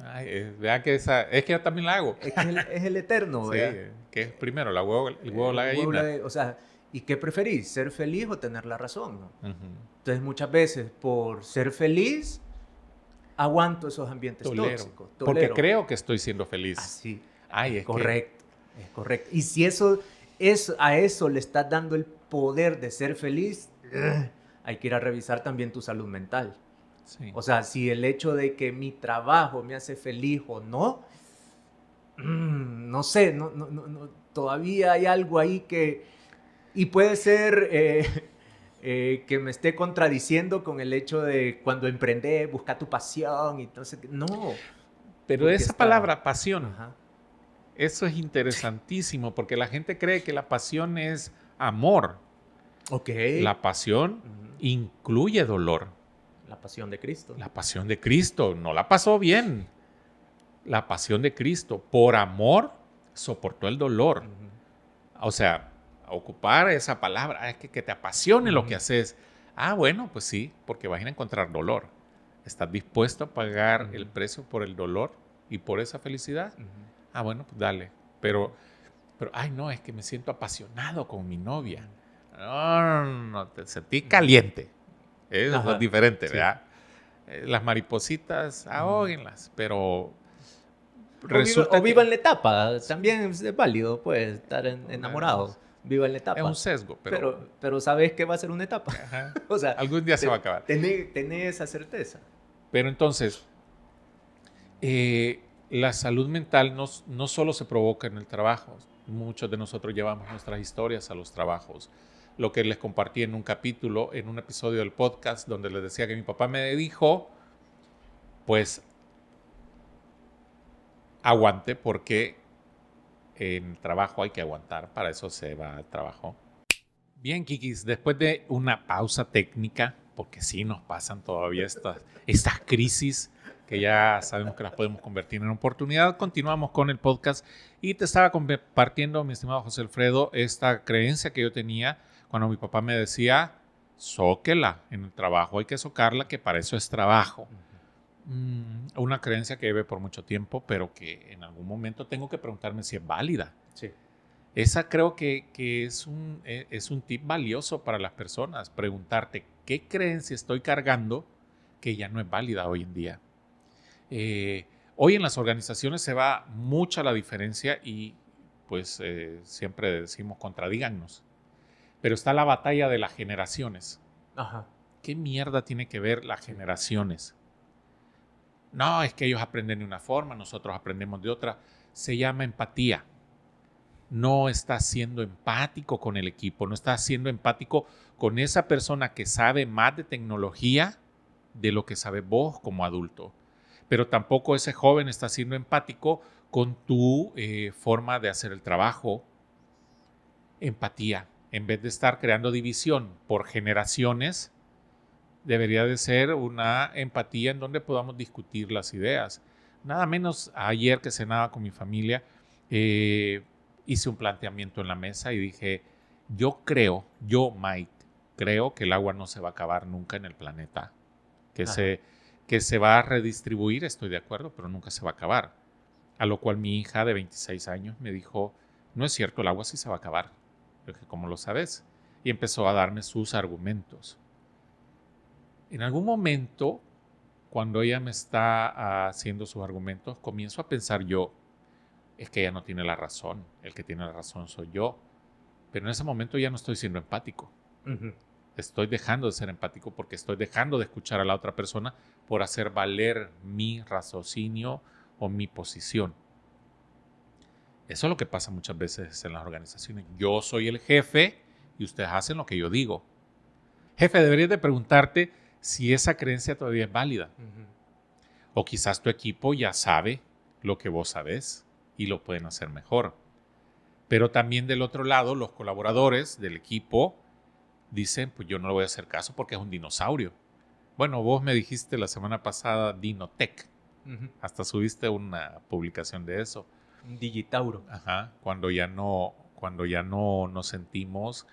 Ay, vea que es que yo también la hago. Es que es el eterno, Sí, ¿verdad? que es primero el huevo, la El huevo, gallina. o sea, ¿y qué preferís? ¿Ser feliz o tener la razón? ¿No? Ujú. Entonces, muchas veces, por ser feliz, aguanto esos ambientes Tolero. tóxicos. Porque creo que estoy siendo feliz. Así. Ay, es es correcto. Es correcto. Y si a eso le estás dando el poder de ser feliz, hay que ir a revisar también tu salud mental. Sí. O sea, si el hecho de que mi trabajo me hace feliz o no, no sé, no, todavía hay algo ahí que... Y puede ser que me esté contradiciendo con el hecho de cuando emprendes, busca tu pasión y entonces... No. Pero porque esa está- palabra pasión, Ajá. eso es interesantísimo porque la gente cree que la pasión es amor. Ok. La pasión Ujú. incluye dolor. La pasión de Cristo. La pasión de Cristo no la pasó bien. La pasión de Cristo, por amor, soportó el dolor. Ujú. O sea, ocupar esa palabra, es que te apasione lo Ujú. que haces. Ah, bueno, pues sí, porque vas a ir a encontrar dolor. ¿Estás dispuesto a pagar Ujú. el precio por el dolor y por esa felicidad? Ujú. Ah, bueno, pues dale. Pero, ay, no, es que me siento apasionado con mi novia. No, te sentí caliente. Eso Ajá, es diferente, sí. ¿verdad? Las maripositas, ahóguenlas, pero O resulta viva en que la etapa. También es válido, pues, estar enamorado. Viva en la etapa. es un sesgo, Pero sabes que va a ser una etapa. ajá, O sea, algún día se va a acabar. Tener esa certeza. Pero entonces, la salud mental no solo se provoca en el trabajo. Muchos de nosotros llevamos nuestras historias a los trabajos. Lo que les compartí en un capítulo, en un episodio del podcast, donde les decía que mi papá me dijo, pues, aguante, porque en el trabajo hay que aguantar. Para eso se va al trabajo. Bien, Kikis, después de una pausa técnica, porque sí nos pasan todavía estas crisis que ya sabemos que las podemos convertir en oportunidad, continuamos con el podcast y te estaba compartiendo, mi estimado José Alfredo, esta creencia que yo tenía cuando mi papá me decía, zóquela, en el trabajo hay que socarla, que para eso es trabajo. Una creencia que llevé por mucho tiempo, pero que en algún momento tengo que preguntarme si es válida. Sí. Esa creo que es un tip valioso para las personas, preguntarte qué creencia estoy cargando que ya no es válida hoy en día. Hoy en las organizaciones se va mucha la diferencia y pues siempre decimos contradígannos, pero está la batalla de las generaciones. Ajá. ¿Qué mierda tiene que ver las generaciones? No, es que ellos aprenden de una forma, nosotros aprendemos de otra. Se llama empatía. No estás siendo empático con el equipo, no estás siendo empático con esa persona que sabe más de tecnología de lo que sabes vos como adulto. pero tampoco ese joven está siendo empático con tu forma de hacer el trabajo. Empatía. En vez de estar creando división por generaciones, debería de ser una empatía en donde podamos discutir las ideas. Nada menos ayer que cenaba con mi familia, hice un planteamiento en la mesa y dije, yo, Mike, creo que el agua no se va a acabar nunca en el planeta. Que se va a redistribuir, estoy de acuerdo, pero nunca se va a acabar. A lo cual mi hija de 26 años me dijo, no es cierto, el agua sí se va a acabar. Yo dije, ¿cómo lo sabes? Y empezó a darme sus argumentos. En algún momento, cuando ella me está haciendo sus argumentos, comienzo a pensar yo, es que ella no tiene la razón, el que tiene la razón soy yo. Pero en ese momento ya no estoy siendo empático. Ujú. Estoy dejando de ser empático porque estoy dejando de escuchar a la otra persona por hacer valer mi raciocinio o mi posición. Eso es lo que pasa muchas veces en las organizaciones. Yo soy el jefe y ustedes hacen lo que yo digo. Jefe, deberías de preguntarte si esa creencia todavía es válida. Ujú. O quizás tu equipo ya sabe lo que vos sabés y lo pueden hacer mejor. Pero también del otro lado, los colaboradores del equipo dicen, pues yo no le voy a hacer caso porque es un dinosaurio. Bueno, vos me dijiste la semana pasada Dinotech. Ujú. Hasta subiste una publicación de eso. Un digitauro. Ajá, cuando ya no nos sentimos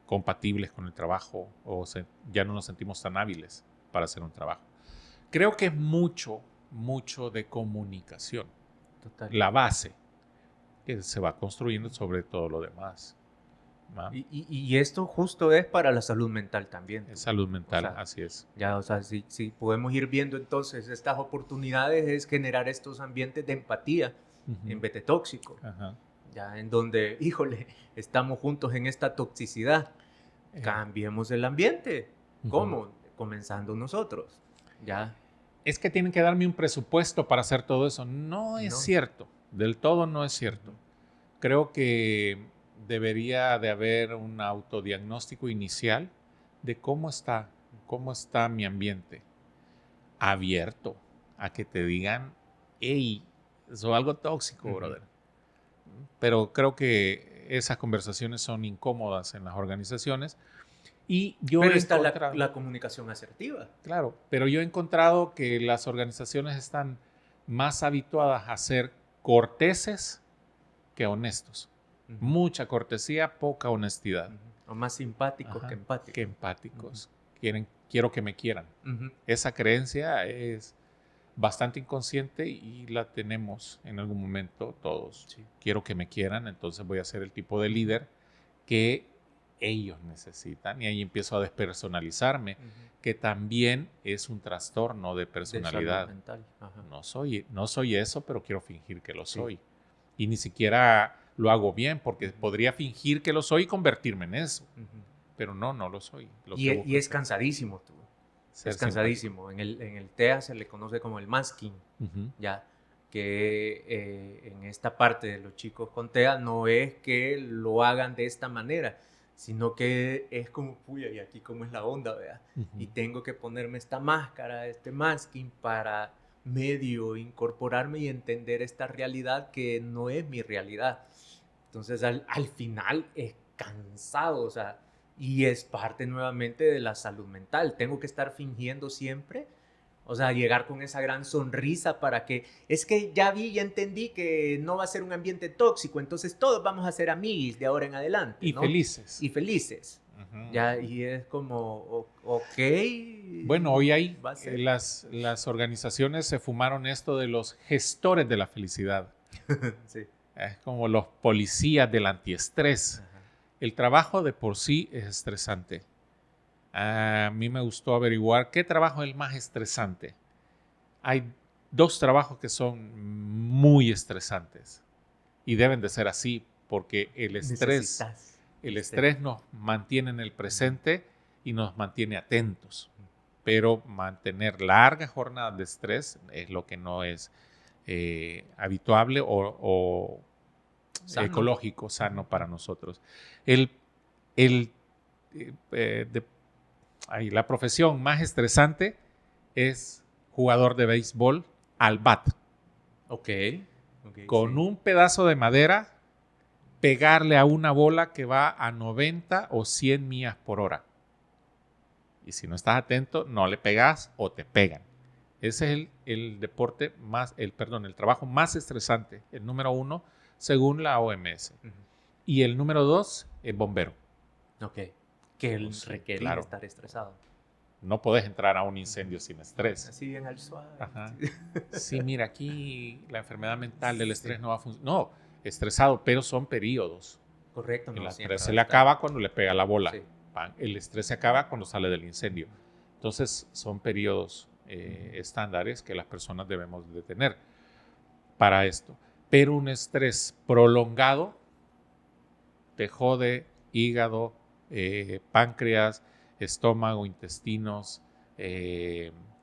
compatibles con el trabajo o ya no nos sentimos tan hábiles para hacer un trabajo. Creo que es mucho de comunicación. Total. La base que se va construyendo sobre todo lo demás. ¿Va? Y esto justo es para la salud mental también. Es salud mental, O sea, así es. Ya, o sea, si podemos ir viendo entonces estas oportunidades es generar estos ambientes de empatía Ujú. en vez de tóxico. Ajá. Ya en donde, híjole, estamos juntos en esta toxicidad. Cambiemos el ambiente. Ujú. ¿Cómo? Comenzando nosotros. Ya. Es que tienen que darme un presupuesto para hacer todo eso. No es No. cierto. Del todo no es cierto. Creo que debería de haber un autodiagnóstico inicial de cómo está mi ambiente. Abierto a que te digan, hey, eso es algo tóxico, Ujú. brother. Pero creo que esas conversaciones son incómodas en las organizaciones. Y yo Pero he está encontrado, la comunicación asertiva. claro, pero yo he encontrado que las organizaciones están más habituadas a ser corteses que honestos. Ujú. Mucha cortesía, poca honestidad. Ujú. O más simpáticos Ajá, que empáticos. que empáticos. Quiero que me quieran. Ujú. Esa creencia es bastante inconsciente y la tenemos en algún momento todos. Sí. Quiero que me quieran, entonces voy a ser el tipo de líder que ellos necesitan y ahí empiezo a despersonalizarme, Ujú. que también es un trastorno de De personalidad. salud mental. Ajá. No soy eso, pero quiero fingir que lo Sí. soy. Y ni siquiera lo hago bien porque Ujú. podría fingir que lo soy y convertirme en eso. Ujú. Pero no lo soy. Lo que Y busco es cansadísimo, tú. ser Es cansadísimo. En el TEA se le conoce como el masking, simpático. Ujú. ya que en esta parte de los chicos con TEA no es que lo hagan de esta manera, sino que es como, puya, y aquí cómo es la onda, ¿verdad? Ujú. Y tengo que ponerme esta máscara, este masking para medio incorporarme y entender esta realidad que no es mi realidad. Entonces al final es cansado, o sea, y es parte nuevamente de la salud mental. Tengo que estar fingiendo siempre, o sea, llegar con esa gran sonrisa para que, es que ya vi, ya entendí que no va a ser un ambiente tóxico, entonces todos vamos a ser amigos de ahora en adelante, Y ¿no? felices. Y felices. Ujú. Ya, y es como, ok. Bueno, hoy hay va a ser. las organizaciones se fumaron esto de los gestores de la felicidad. Sí. Es como los policías del antiestrés. Ajá. El trabajo de por sí es estresante. A mí me gustó averiguar qué trabajo es el más estresante. Hay dos trabajos que son muy estresantes y deben de ser así porque el estrés nos mantiene en el presente y nos mantiene atentos. Pero mantener largas jornadas de estrés es lo que no es habituable o Sano. ecológico, sano para nosotros. La profesión más estresante es jugador de béisbol al bat. Ok. Con Sí. un pedazo de madera, pegarle a una bola que va a 90 o 100 millas por hora. Y si no estás atento, no le pegas o te pegan. Ese es el deporte el trabajo más estresante, el número 1, según la OMS. Ujú. Y el número 2, el bombero. Ok. Que él Sí, requerir claro. estar estresado. No puedes entrar a un incendio sin estrés. Así bien al suave. Ajá. Sí, mira, aquí la enfermedad mental del estrés no va a funcionar. No, estresado, pero son periodos. Correcto, no El siempre estrés va se a le estar. acaba cuando le pega la bola. Sí. Pan. El estrés se acaba cuando sale del incendio. Entonces, son periodos estándares que las personas debemos de tener para esto. Pero un estrés prolongado te jode hígado, páncreas, estómago, intestinos,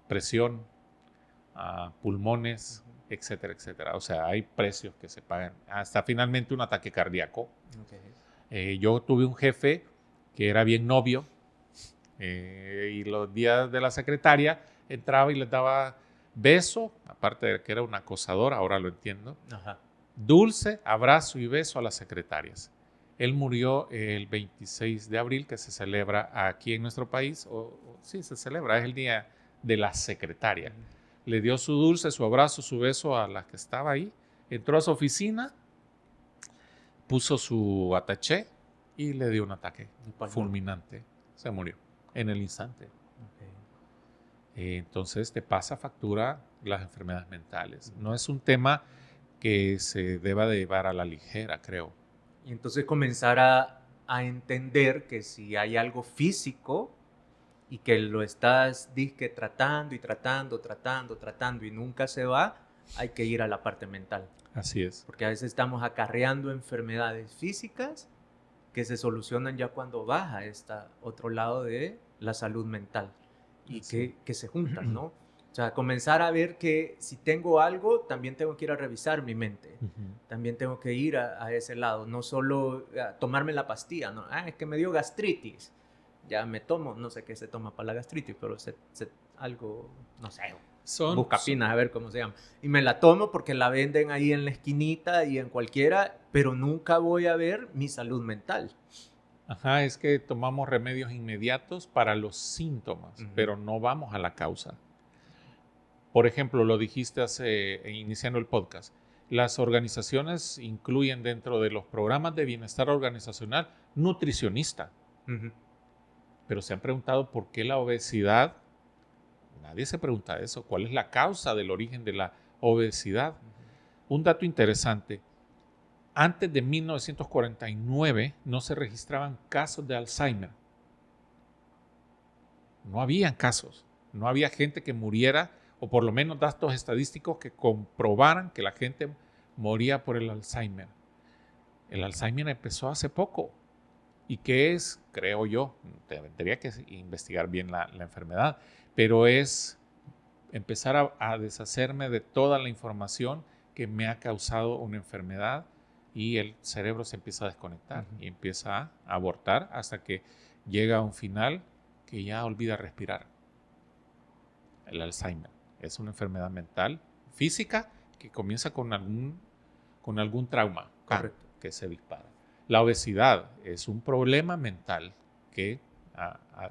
presión, pulmones, etcétera, etcétera. O sea, hay precios que se pagan. Hasta finalmente un ataque cardíaco. Ok. Yo tuve un jefe que era bien novio y los días de la secretaria entraba y les daba beso, aparte de que era un acosador, ahora lo entiendo, Ajá. dulce, abrazo y beso a las secretarias. Él murió el 26 de abril, que se celebra aquí en nuestro país, sí, se celebra, es el día de la secretaria. Le dio su dulce, su abrazo, su beso a la que estaba ahí, entró a su oficina, puso su ataché y le dio un ataque fulminante. Se murió en el instante. Ok. Entonces te pasa factura las enfermedades mentales. No es un tema que se deba de llevar a la ligera, creo. Y entonces comenzar a entender que si hay algo físico y que lo estás disque tratando y tratando y nunca se va, hay que ir a la parte mental. Así es. Porque a veces estamos acarreando enfermedades físicas que se solucionan ya cuando baja este otro lado de la salud mental y Sí. que se juntan, ¿no? O sea, comenzar a ver que si tengo algo, también tengo que ir a revisar mi mente. También tengo que ir a ese lado, no solo a tomarme la pastilla, ¿no? Ah, es que me dio gastritis. Ya me tomo, no sé qué se toma para la gastritis, pero algo, no sé, buscapinas, a ver cómo se llama. Y me la tomo porque la venden ahí en la esquinita y en cualquiera, pero nunca voy a ver mi salud mental. Ajá, es que tomamos remedios inmediatos para los síntomas, Ujú. pero no vamos a la causa. Por ejemplo, lo dijiste iniciando el podcast. Las organizaciones incluyen dentro de los programas de bienestar organizacional nutricionista. Ujú. Pero se han preguntado por qué la obesidad. Nadie se pregunta eso. ¿Cuál es la causa del origen de la obesidad? Un dato interesante. Antes de 1949 no se registraban casos de Alzheimer. No habían casos. No había gente que muriera, o por lo menos datos estadísticos que comprobaran que la gente moría por el Alzheimer. El Alzheimer empezó hace poco. ¿Y qué es? Creo yo, tendría que investigar bien la enfermedad, pero es empezar a deshacerme de toda la información que me ha causado una enfermedad y el cerebro se empieza a desconectar y empieza a abortar hasta que llega a un final que ya olvida respirar. El Alzheimer es una enfermedad mental, física, que comienza con algún trauma que se dispara. La obesidad es un problema mental que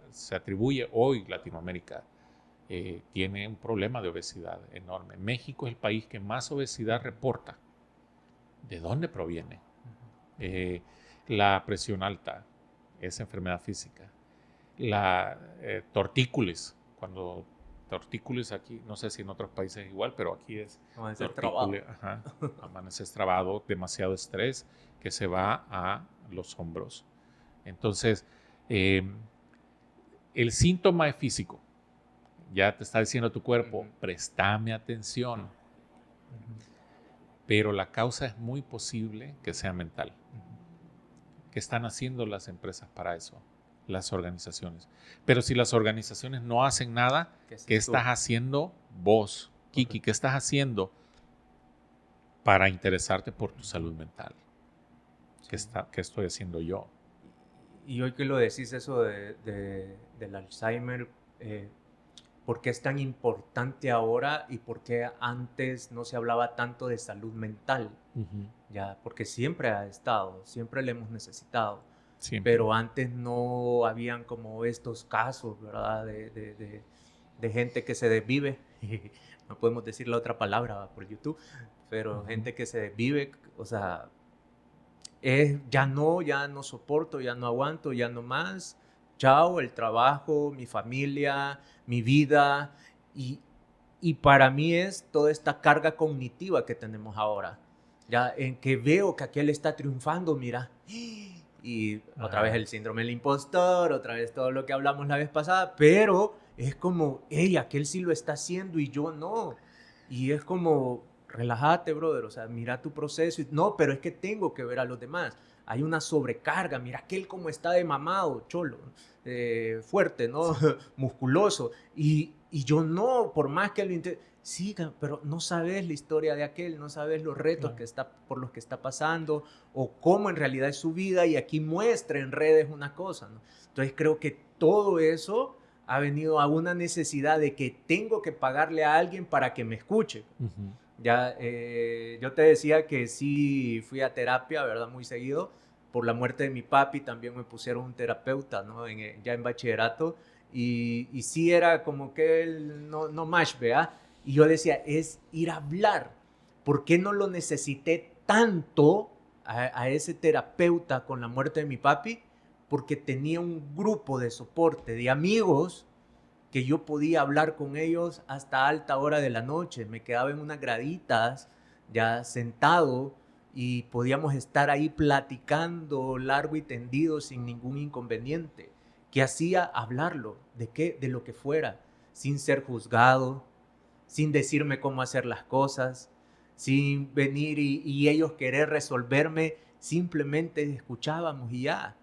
se atribuye hoy Latinoamérica. Tiene un problema de obesidad enorme. México es el país que más obesidad reporta. ¿De dónde proviene? La presión alta es enfermedad física. La tortícolis, tortícolis aquí, no sé si en otros países es igual, pero aquí es tortícolis. Amaneces trabado, demasiado estrés que se va a los hombros. Entonces, el síntoma es físico. Ya te está diciendo tu cuerpo, préstame atención. Pero la causa es muy posible que sea mental. ¿Qué están haciendo las empresas para eso? Las organizaciones. Pero si las organizaciones no hacen nada, ¿qué estás haciendo vos, Kiki? ¿Qué estás haciendo para interesarte por tu salud mental? ¿Qué estoy haciendo yo? Y hoy que lo decís eso del Alzheimer, por qué es tan importante ahora y por qué antes no se hablaba tanto de salud mental. Ujú. Ya, porque siempre ha estado, siempre le hemos necesitado, Siempre. pero antes no habían como estos casos, ¿verdad? De gente que se desvive, no podemos decir la otra palabra ¿va? Por YouTube, pero Ujú. gente que se desvive, o sea, ya no soporto, ya no aguanto, ya no más, chao, el trabajo, mi familia, mi vida, y, y para mí es toda esta carga cognitiva que tenemos ahora, ya en que veo que aquel está triunfando, mira, y otra vez Ajá. el síndrome del impostor, otra vez todo lo que hablamos la vez pasada, pero es como, hey, aquel sí lo está haciendo y yo no, y es como, relájate, brother, o sea, mira tu proceso, no, pero es que tengo que ver a los demás, hay una sobrecarga, mira aquel como está de mamado, cholo, fuerte, ¿no? Musculoso, y yo no, por más que lo intente, sí, pero no sabes la historia de aquel, no sabes los retos Claro. que está, por los que está pasando o cómo en realidad es su vida y aquí muestra en redes una cosa, ¿no? Entonces creo que todo eso ha venido a una necesidad de que tengo que pagarle a alguien para que me escuche. Ujú. Ya, yo te decía que sí fui a terapia, ¿verdad? Muy seguido. Por la muerte de mi papi también me pusieron un terapeuta, ¿no? Ya en bachillerato. Y sí era como que él no más, ¿verdad? Y yo decía, es ir a hablar. ¿Por qué no lo necesité tanto a ese terapeuta con la muerte de mi papi? Porque tenía un grupo de soporte, de amigos que yo podía hablar con ellos hasta alta hora de la noche. Me quedaba en unas graditas, ya sentado, y podíamos estar ahí platicando largo y tendido sin ningún inconveniente. ¿Qué hacía? Hablarlo, ¿de qué? De lo que fuera, sin ser juzgado, sin decirme cómo hacer las cosas, sin venir y ellos querer resolverme, simplemente escuchábamos y ya.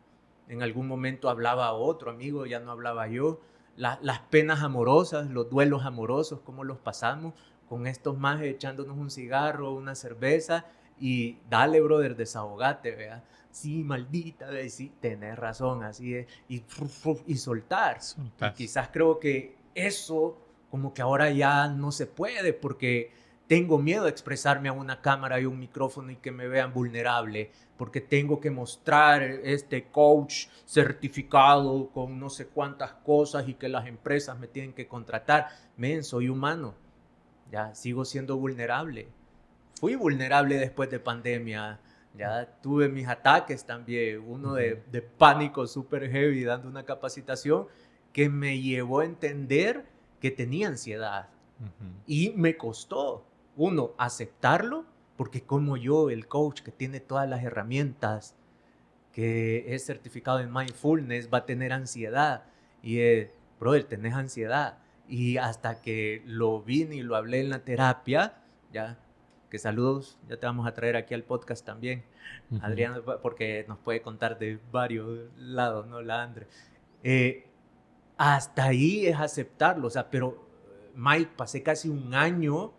En algún momento hablaba otro amigo, ya no hablaba yo. Las penas amorosas, los duelos amorosos, cómo los pasamos con estos más echándonos un cigarro, una cerveza y dale, brother, desahogate, ¿vea? Sí, maldita, sí, tenés razón, así es, y soltar. Y Soltar. quizás creo que eso como que ahora ya no se puede porque tengo miedo de expresarme a una cámara y un micrófono y que me vean vulnerable, porque tengo que mostrar este coach certificado con no sé cuántas cosas y que las empresas me tienen que contratar. Men, soy humano, ya sigo siendo vulnerable. Fui vulnerable después de pandemia, ya tuve mis ataques también, uno de pánico súper heavy dando una capacitación que me llevó a entender que tenía ansiedad. Ujú. Y me costó, uno, aceptarlo, porque como yo, el coach que tiene todas las herramientas, que es certificado en mindfulness, va a tener ansiedad. Y, brother, tenés ansiedad. Y hasta que lo vine y lo hablé en la terapia, ya, que saludos, ya te vamos a traer aquí al podcast también, Ujú. Adrián, porque nos puede contar de varios lados, ¿no? La Andre. Hasta ahí es aceptarlo, o sea, pero Mike, pasé casi un año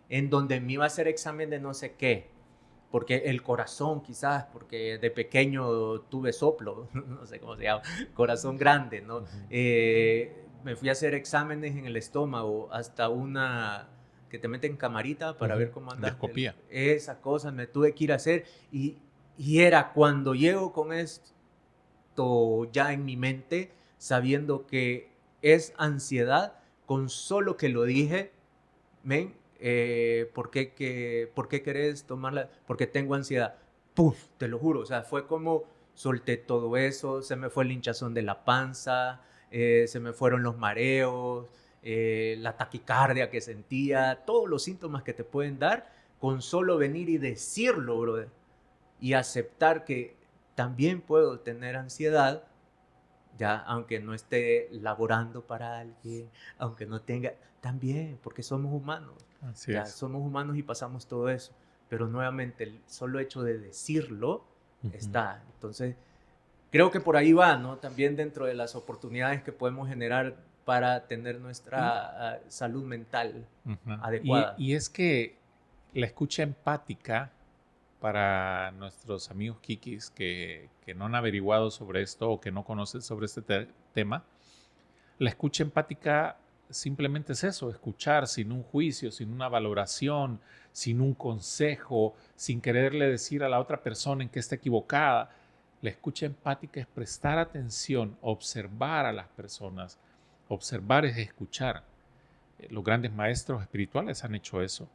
en donde me iba a hacer examen de no sé qué, porque el corazón quizás, porque de pequeño tuve soplo, no sé cómo se llama, corazón grande, ¿no? Ujú. Me fui a hacer exámenes en el estómago, hasta una que te meten camarita para ver cómo andas. Endoscopía. Esa cosa me tuve que ir a hacer y era cuando llego con esto ya en mi mente, sabiendo que es ansiedad, con solo que lo dije, men, ¿por qué querés tomarla? Porque tengo ansiedad. Puf, te lo juro, o sea, fue como solté todo eso, se me fue el hinchazón de la panza, se me fueron los mareos, la taquicardia que sentía, todos los síntomas que te pueden dar con solo venir y decirlo, brother, y aceptar que también puedo tener ansiedad, ya, aunque no esté laborando para alguien, aunque no tenga, también, porque somos humanos, Así ya, es. somos humanos y pasamos todo eso, pero nuevamente el solo hecho de decirlo Ujú. está, entonces creo que por ahí va, ¿no? También dentro de las oportunidades que podemos generar para tener nuestra salud mental Ujú. adecuada. Y es que la escucha empática para nuestros amigos kikis que no han averiguado sobre esto o que no conocen sobre este tema, la escucha empática simplemente es eso, escuchar sin un juicio, sin una valoración, sin un consejo, sin quererle decir a la otra persona en qué está equivocada. La escucha empática es prestar atención, observar a las personas. Observar es escuchar. Los grandes maestros espirituales han hecho eso.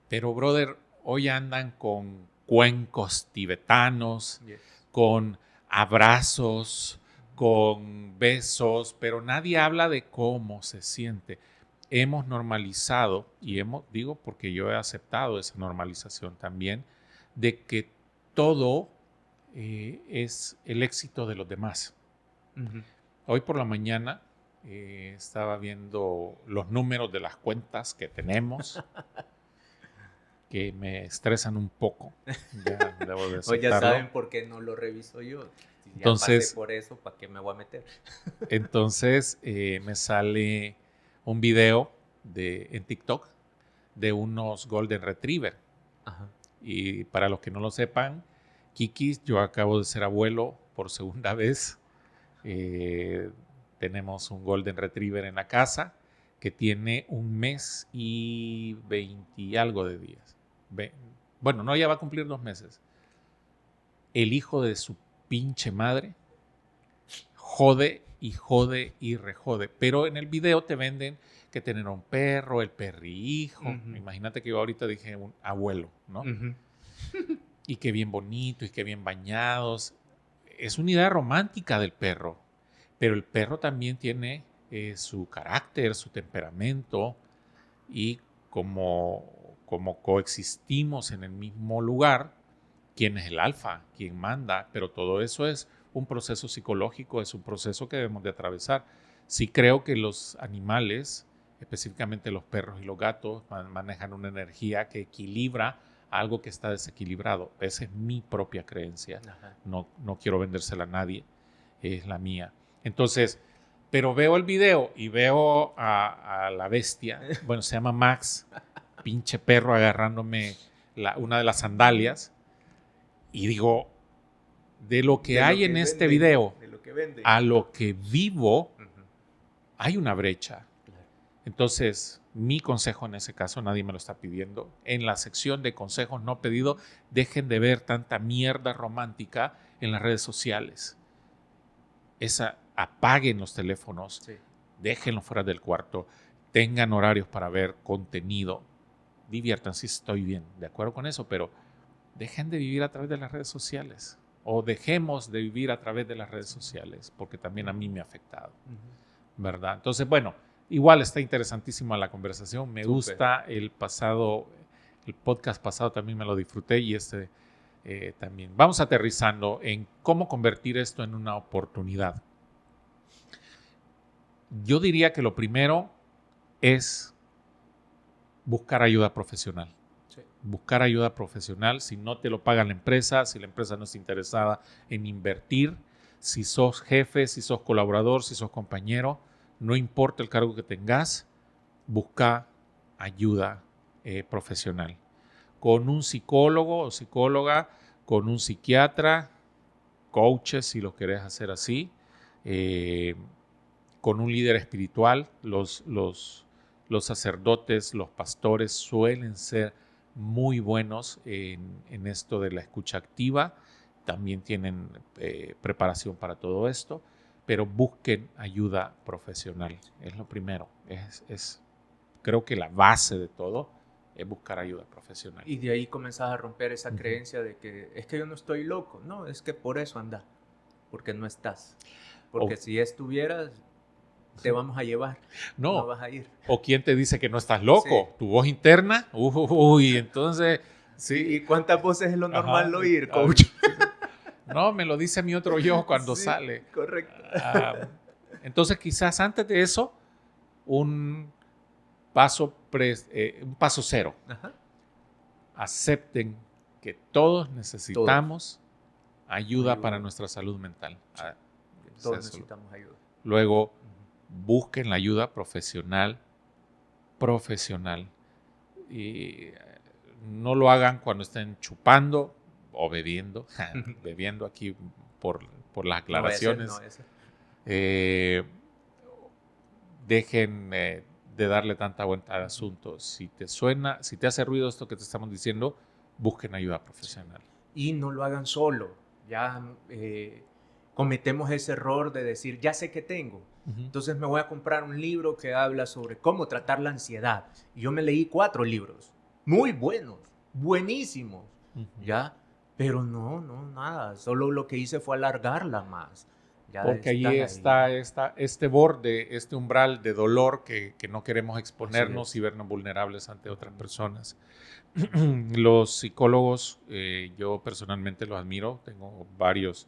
Pero, brother, hoy andan con cuencos tibetanos, Yes. con abrazos, con besos, pero nadie habla de cómo se siente. Hemos normalizado, y digo porque yo he aceptado esa normalización también, de que todo es el éxito de los demás. Ujú. Hoy por la mañana estaba viendo los números de las cuentas que tenemos, que me estresan un poco. Ya debo de Pues ya aceptarlo. saben por qué no lo reviso yo. Si ya Entonces- pasé por eso, ¿para qué me voy a meter? Entonces me sale un video en TikTok de unos Golden Retriever. Ajá. Y para los que no lo sepan, Kiki, yo acabo de ser abuelo por segunda vez. Tenemos un Golden Retriever en la casa que tiene 1 mes y 20 y algo de días. Bueno, no, ya va a cumplir 2 meses. El hijo de su pinche madre jode y jode y rejode. Pero en el video te venden que tener un perro, el perrihijo. Ujú. Imagínate que yo ahorita dije un abuelo, ¿no? Ujú. Y que bien bonito y que bien bañados. Es una idea romántica del perro, pero el perro también tiene su carácter, su temperamento, y como coexistimos en el mismo lugar, quién es el alfa, quién manda, pero todo eso es un proceso psicológico, es un proceso que debemos de atravesar. Sí creo que los animales, específicamente los perros y los gatos, manejan una energía que equilibra algo que está desequilibrado. Esa es mi propia creencia. Ajá. No quiero vendérsela a nadie, es la mía. Entonces, pero veo el video y veo a la bestia, bueno, se llama Max, pinche perro agarrándome una de las sandalias, y digo, de lo que De lo hay que en este venden, video de lo que venden. a lo que vivo, Ujú. hay una brecha. Claro. Entonces, mi consejo en ese caso, nadie me lo está pidiendo. En la sección de consejos no pedido, dejen de ver tanta mierda romántica en las redes sociales. Apaguen los teléfonos, Sí. déjenlos fuera del cuarto, tengan horarios para ver contenido, diviértanse, estoy bien, de acuerdo con eso, pero dejen de vivir a través de las redes sociales, o dejemos de vivir a través de las redes sociales, porque también a mí me ha afectado. Ujú. ¿Verdad? Entonces, bueno, igual está interesantísima la conversación. Me Súper. gusta el podcast pasado también me lo disfruté, y también. Vamos aterrizando en cómo convertir esto en una oportunidad. Yo diría que lo primero es buscar ayuda profesional. Sí. Buscar ayuda profesional. Si no te lo paga la empresa, si la empresa no está interesada en invertir, si sos jefe, si sos colaborador, si sos compañero, no importa el cargo que tengas, busca ayuda profesional. Con un psicólogo o psicóloga, con un psiquiatra, coaches si lo querés hacer así, con un líder espiritual. Los sacerdotes, los pastores suelen ser muy buenos en esto de la escucha activa. También tienen preparación para todo esto, pero busquen ayuda profesional. Es lo primero. Creo que la base de todo es buscar ayuda profesional. Y de ahí comenzás a romper esa Ujú. creencia de que es que yo no estoy loco. No, es que por eso anda. Porque no estás. Porque O- si estuvieras, te vamos a llevar. No No, vas a ir. o quién te dice que no estás loco. Sí. Tu voz interna, uy, entonces, sí. ¿Y cuántas voces es lo normal Ajá, oír, ah, coach? No, me lo dice mi otro yo cuando Sí, sale. Correcto. Entonces, quizás antes de eso, un paso cero. Ajá. Acepten que todos necesitamos ayuda Ayuda. para nuestra salud mental. Es Todos eso. necesitamos ayuda. Luego, Ujú. busquen la ayuda profesional. Y no lo hagan cuando estén chupando o bebiendo. Bebiendo aquí por las No vaya a ser, aclaraciones. no vaya a ser. dejen de darle tanta vuelta al asunto. Si te suena, si te hace ruido esto que te estamos diciendo, busquen ayuda profesional. Y no lo hagan solo. Ya cometemos ese error de decir, ya sé que tengo. Entonces me voy a comprar un libro que habla sobre cómo tratar la ansiedad. Y yo me leí 4 libros, muy buenos, buenísimos, ¿ya? Pero no, nada. Solo lo que hice fue alargarla más. Ya Porque allí están ahí. está este borde, este umbral de dolor que no queremos Así exponernos es. y vernos vulnerables ante otras personas. Los psicólogos, yo personalmente los admiro, tengo varios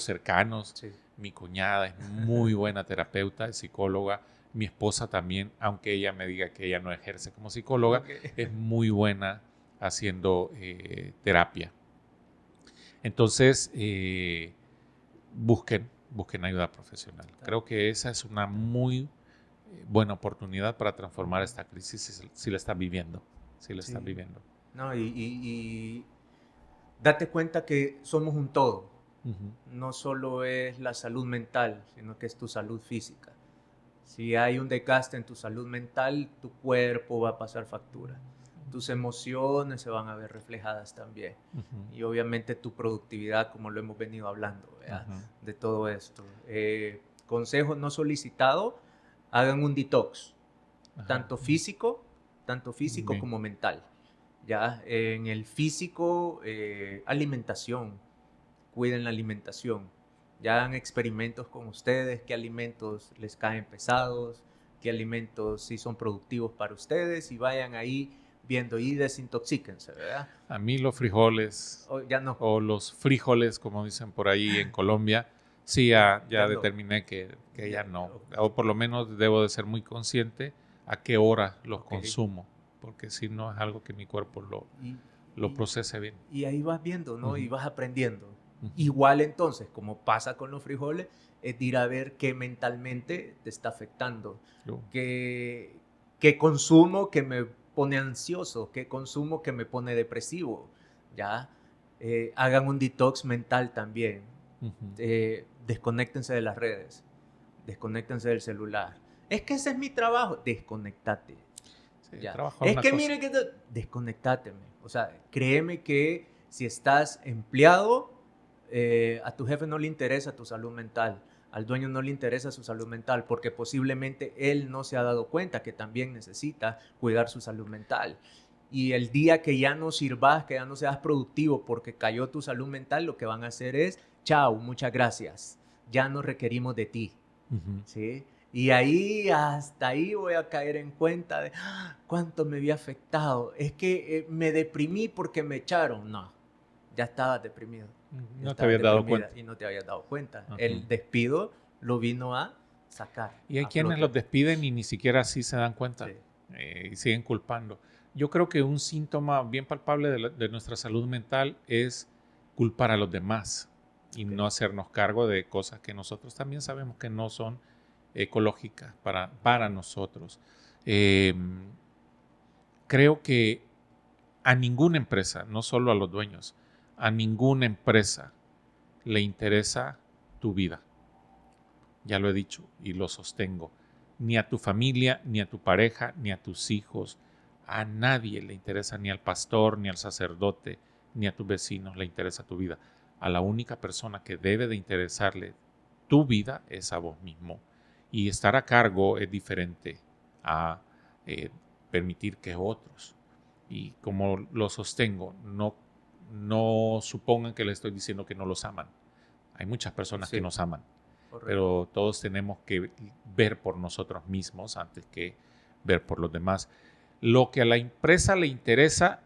cercanos. Sí. Mi cuñada es muy buena terapeuta, es psicóloga. Mi esposa también, aunque ella me diga que ella no ejerce como psicóloga, Ok. es muy buena haciendo terapia. Entonces, busquen ayuda profesional. Creo que esa es una muy buena oportunidad para transformar esta crisis si la están viviendo. Si la están Sí. viviendo. No, y date cuenta que somos un todo. No solo es la salud mental, sino que es tu salud física. Si hay un desgaste en tu salud mental, tu cuerpo va a pasar factura. Tus emociones se van a ver reflejadas también. Y obviamente tu productividad, como lo hemos venido hablando, ¿verdad? De todo esto. Consejo no solicitado, hagan un detox, tanto físico Bien. como mental. Ya en el físico, alimentación, cuiden la alimentación. Ya hagan experimentos con ustedes, qué alimentos les caen pesados, qué alimentos sí son productivos para ustedes, y vayan ahí viendo y desintoxíquense, ¿verdad? A mí los frijoles Ya no. o los frijoles, como dicen por ahí en Colombia, sí, Ya ya no. determiné que ya Ya, no. ok. O por lo menos debo de ser muy consciente a qué hora los Ok. consumo, porque si no es algo que mi cuerpo Y, lo y- procese bien. y ahí vas viendo, ¿no? Y Ujú. vas aprendiendo. Ujú. Igual entonces, como pasa con los frijoles, es de ir a ver qué mentalmente te está afectando. Yo- ¿Qué consumo que me pone ansioso? ¿Qué consumo que me pone depresivo? ¿Ya? Hagan un detox mental también. Ujú. Desconéctense de las redes. Desconéctense del celular. Es que ese es mi trabajo. Desconectate. Sí, Ya. trabajo es Es una que cosa. mire que... Desconectáteme. O sea, créeme que si estás empleado, a tu jefe no le interesa tu salud mental. Al dueño no le interesa su salud mental porque posiblemente él no se ha dado cuenta que también necesita cuidar su salud mental. Y el día que ya no sirvas, que ya no seas productivo porque cayó tu salud mental, lo que van a hacer es, chao, muchas gracias, ya no requerimos de ti. Ujú. ¿Sí? Y ahí, hasta ahí voy a caer en cuenta de cuánto me había afectado. Es que me deprimí porque me echaron. No, ya estabas deprimido. Ya No te estabas habías dado deprimida cuenta. y no te habías dado cuenta. Ujú. El despido lo vino a sacar Y hay a quienes flote. los despiden y ni siquiera así se dan cuenta. Sí. Y siguen culpando. Yo creo que un síntoma bien palpable de nuestra salud mental es culpar a los demás y Ok. no hacernos cargo de cosas que nosotros también sabemos que no son ecológicas para nosotros. Eh, Creo que a ninguna empresa, no solo a los dueños, a ninguna empresa le interesa tu vida. Ya lo he dicho y lo sostengo. Ni a tu familia, ni a tu pareja, ni a tus hijos. A nadie le interesa, ni al pastor, ni al sacerdote, ni a tus vecinos le interesa tu vida. A la única persona que debe de interesarle tu vida es a vos mismo. Y estar a cargo es diferente a permitir que otros. Y como lo sostengo, no supongan que les estoy diciendo que no los aman. Hay muchas personas que Sí, nos aman, correcto. pero todos tenemos que ver por nosotros mismos antes que ver por los demás. Lo que a la empresa le interesa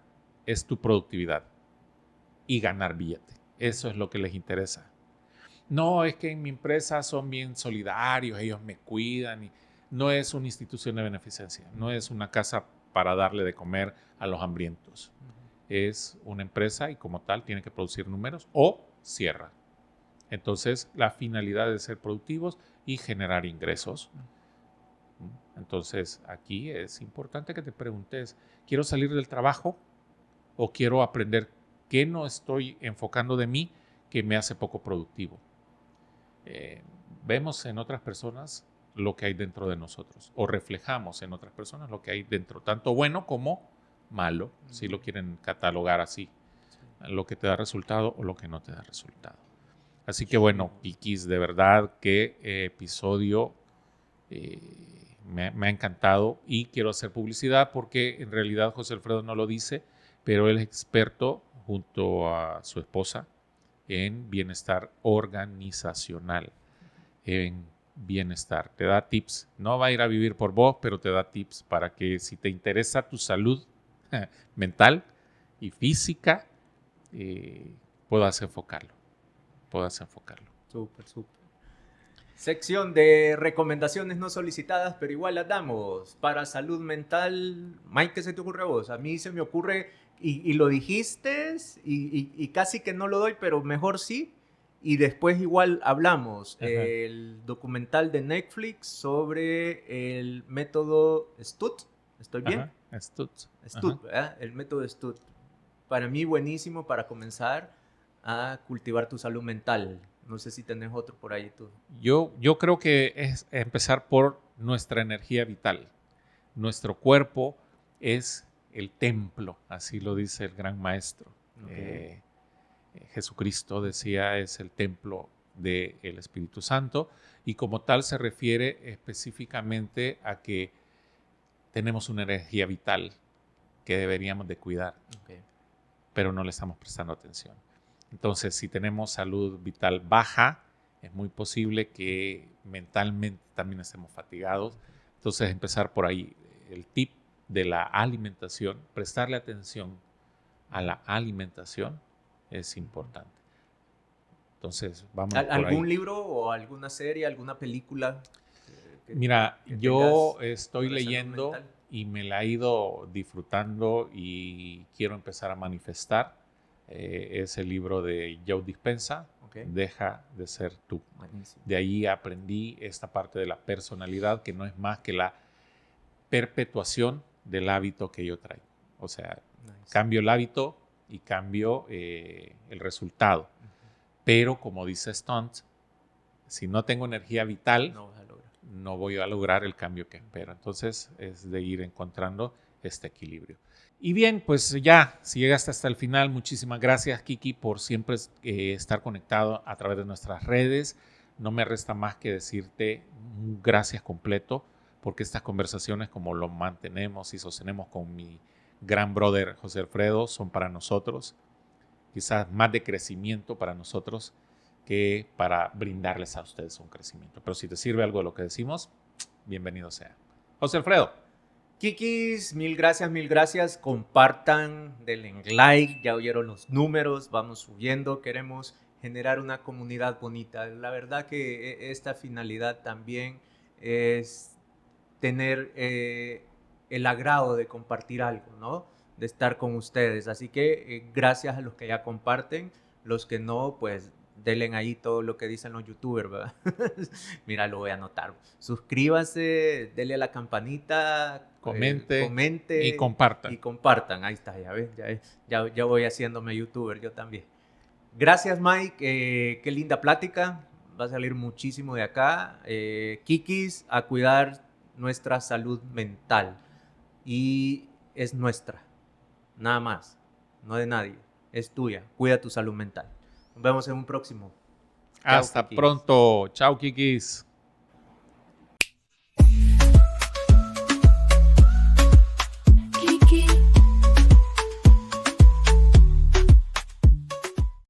es tu productividad y ganar billete. Eso es lo que les interesa. No, es que en mi empresa son bien solidarios, ellos me cuidan. No es una institución de beneficencia, no es una casa para darle de comer a los hambrientos. Es una empresa y como tal tiene que producir números o cierra. Entonces, la finalidad es ser productivos y generar ingresos. Entonces, aquí es importante que te preguntes, ¿quiero salir del trabajo o quiero aprender qué no estoy enfocando de mí que me hace poco productivo? Vemos en otras personas lo que hay dentro de nosotros o reflejamos en otras personas lo que hay dentro, tanto bueno como malo, si lo quieren catalogar así, lo que te da resultado o lo que no te da resultado. Así que bueno, Kikis, de verdad que episodio me ha encantado y quiero hacer publicidad porque en realidad José Alfredo no lo dice, pero él es experto junto a su esposa en bienestar organizacional, en bienestar. Te da tips, no va a ir a vivir por vos, pero te da tips para que si te interesa tu salud mental y física, puedas enfocarlo. Súper, súper. Sección de recomendaciones no solicitadas, pero igual las damos. Para salud mental, Mike, ¿qué se te ocurre a vos? A mí se me ocurre, y lo dijiste, y casi que no lo doy, pero mejor sí. Y después igual hablamos. Ajá. El documental de Netflix sobre el método STUT. ¿Estoy bien? Ajá, Stutz. STUT, Ajá. ¿verdad? El método STUT. Para mí buenísimo para comenzar a cultivar tu salud mental. No sé si tenés otro por ahí tú. Yo creo que es empezar por nuestra energía vital. Nuestro cuerpo es el templo, así lo dice el gran maestro. Ok. Jesucristo decía es el templo del Espíritu Santo y como tal se refiere específicamente a que tenemos una energía vital que deberíamos de cuidar, Ok. pero no le estamos prestando atención. Entonces, si tenemos salud vital baja, es muy posible que mentalmente también estemos fatigados. Entonces, empezar por ahí. El tip de la alimentación, prestarle atención a la alimentación es importante. Entonces, vamos por ¿Algún ahí. libro o alguna serie, alguna película? Mira, que yo tengas estoy sobre salud leyendo mental? y me la he ido disfrutando y quiero empezar a manifestar. Es el libro de Joe Dispenza, Ok. Deja de ser tú. Buenísimo. De ahí aprendí esta parte de la personalidad, que no es más que la perpetuación del hábito que yo traigo. O sea, Nice. cambio el hábito y cambio el resultado. Pero como dice Stunt, si no tengo energía vital, No vas a lograr. no voy a lograr el cambio que espero. Entonces es de ir encontrando este equilibrio. Y bien, pues ya, si llegaste hasta el final, muchísimas gracias, Kiki, por siempre estar conectado a través de nuestras redes. No me resta más que decirte un gracias completo, porque estas conversaciones, como lo mantenemos y sostenemos con mi gran brother José Alfredo, son para nosotros, quizás más de crecimiento para nosotros que para brindarles a ustedes un crecimiento. Pero si te sirve algo de lo que decimos, bienvenido sea. José Alfredo. Kikis, mil gracias. Compartan, denle like, ya oyeron los números, vamos subiendo. Queremos generar una comunidad bonita. La verdad que esta finalidad también es tener el agrado de compartir algo, ¿no? De estar con ustedes. Así que gracias a los que ya comparten, los que no, pues denle ahí todo lo que dicen los youtubers, ¿verdad? Mira, lo voy a anotar. Suscríbanse, denle a la campanita, Comente y y compartan. compartan. Ahí está, ya ves, ya voy haciéndome youtuber yo también. Gracias, Mike. Qué linda plática. Va a salir muchísimo de acá. Kikis, a cuidar nuestra salud mental. Y es nuestra. Nada más. No de nadie. Es tuya. Cuida tu salud mental. Nos vemos en un próximo. Chao, Hasta Kikis. pronto. Chao, Kikis.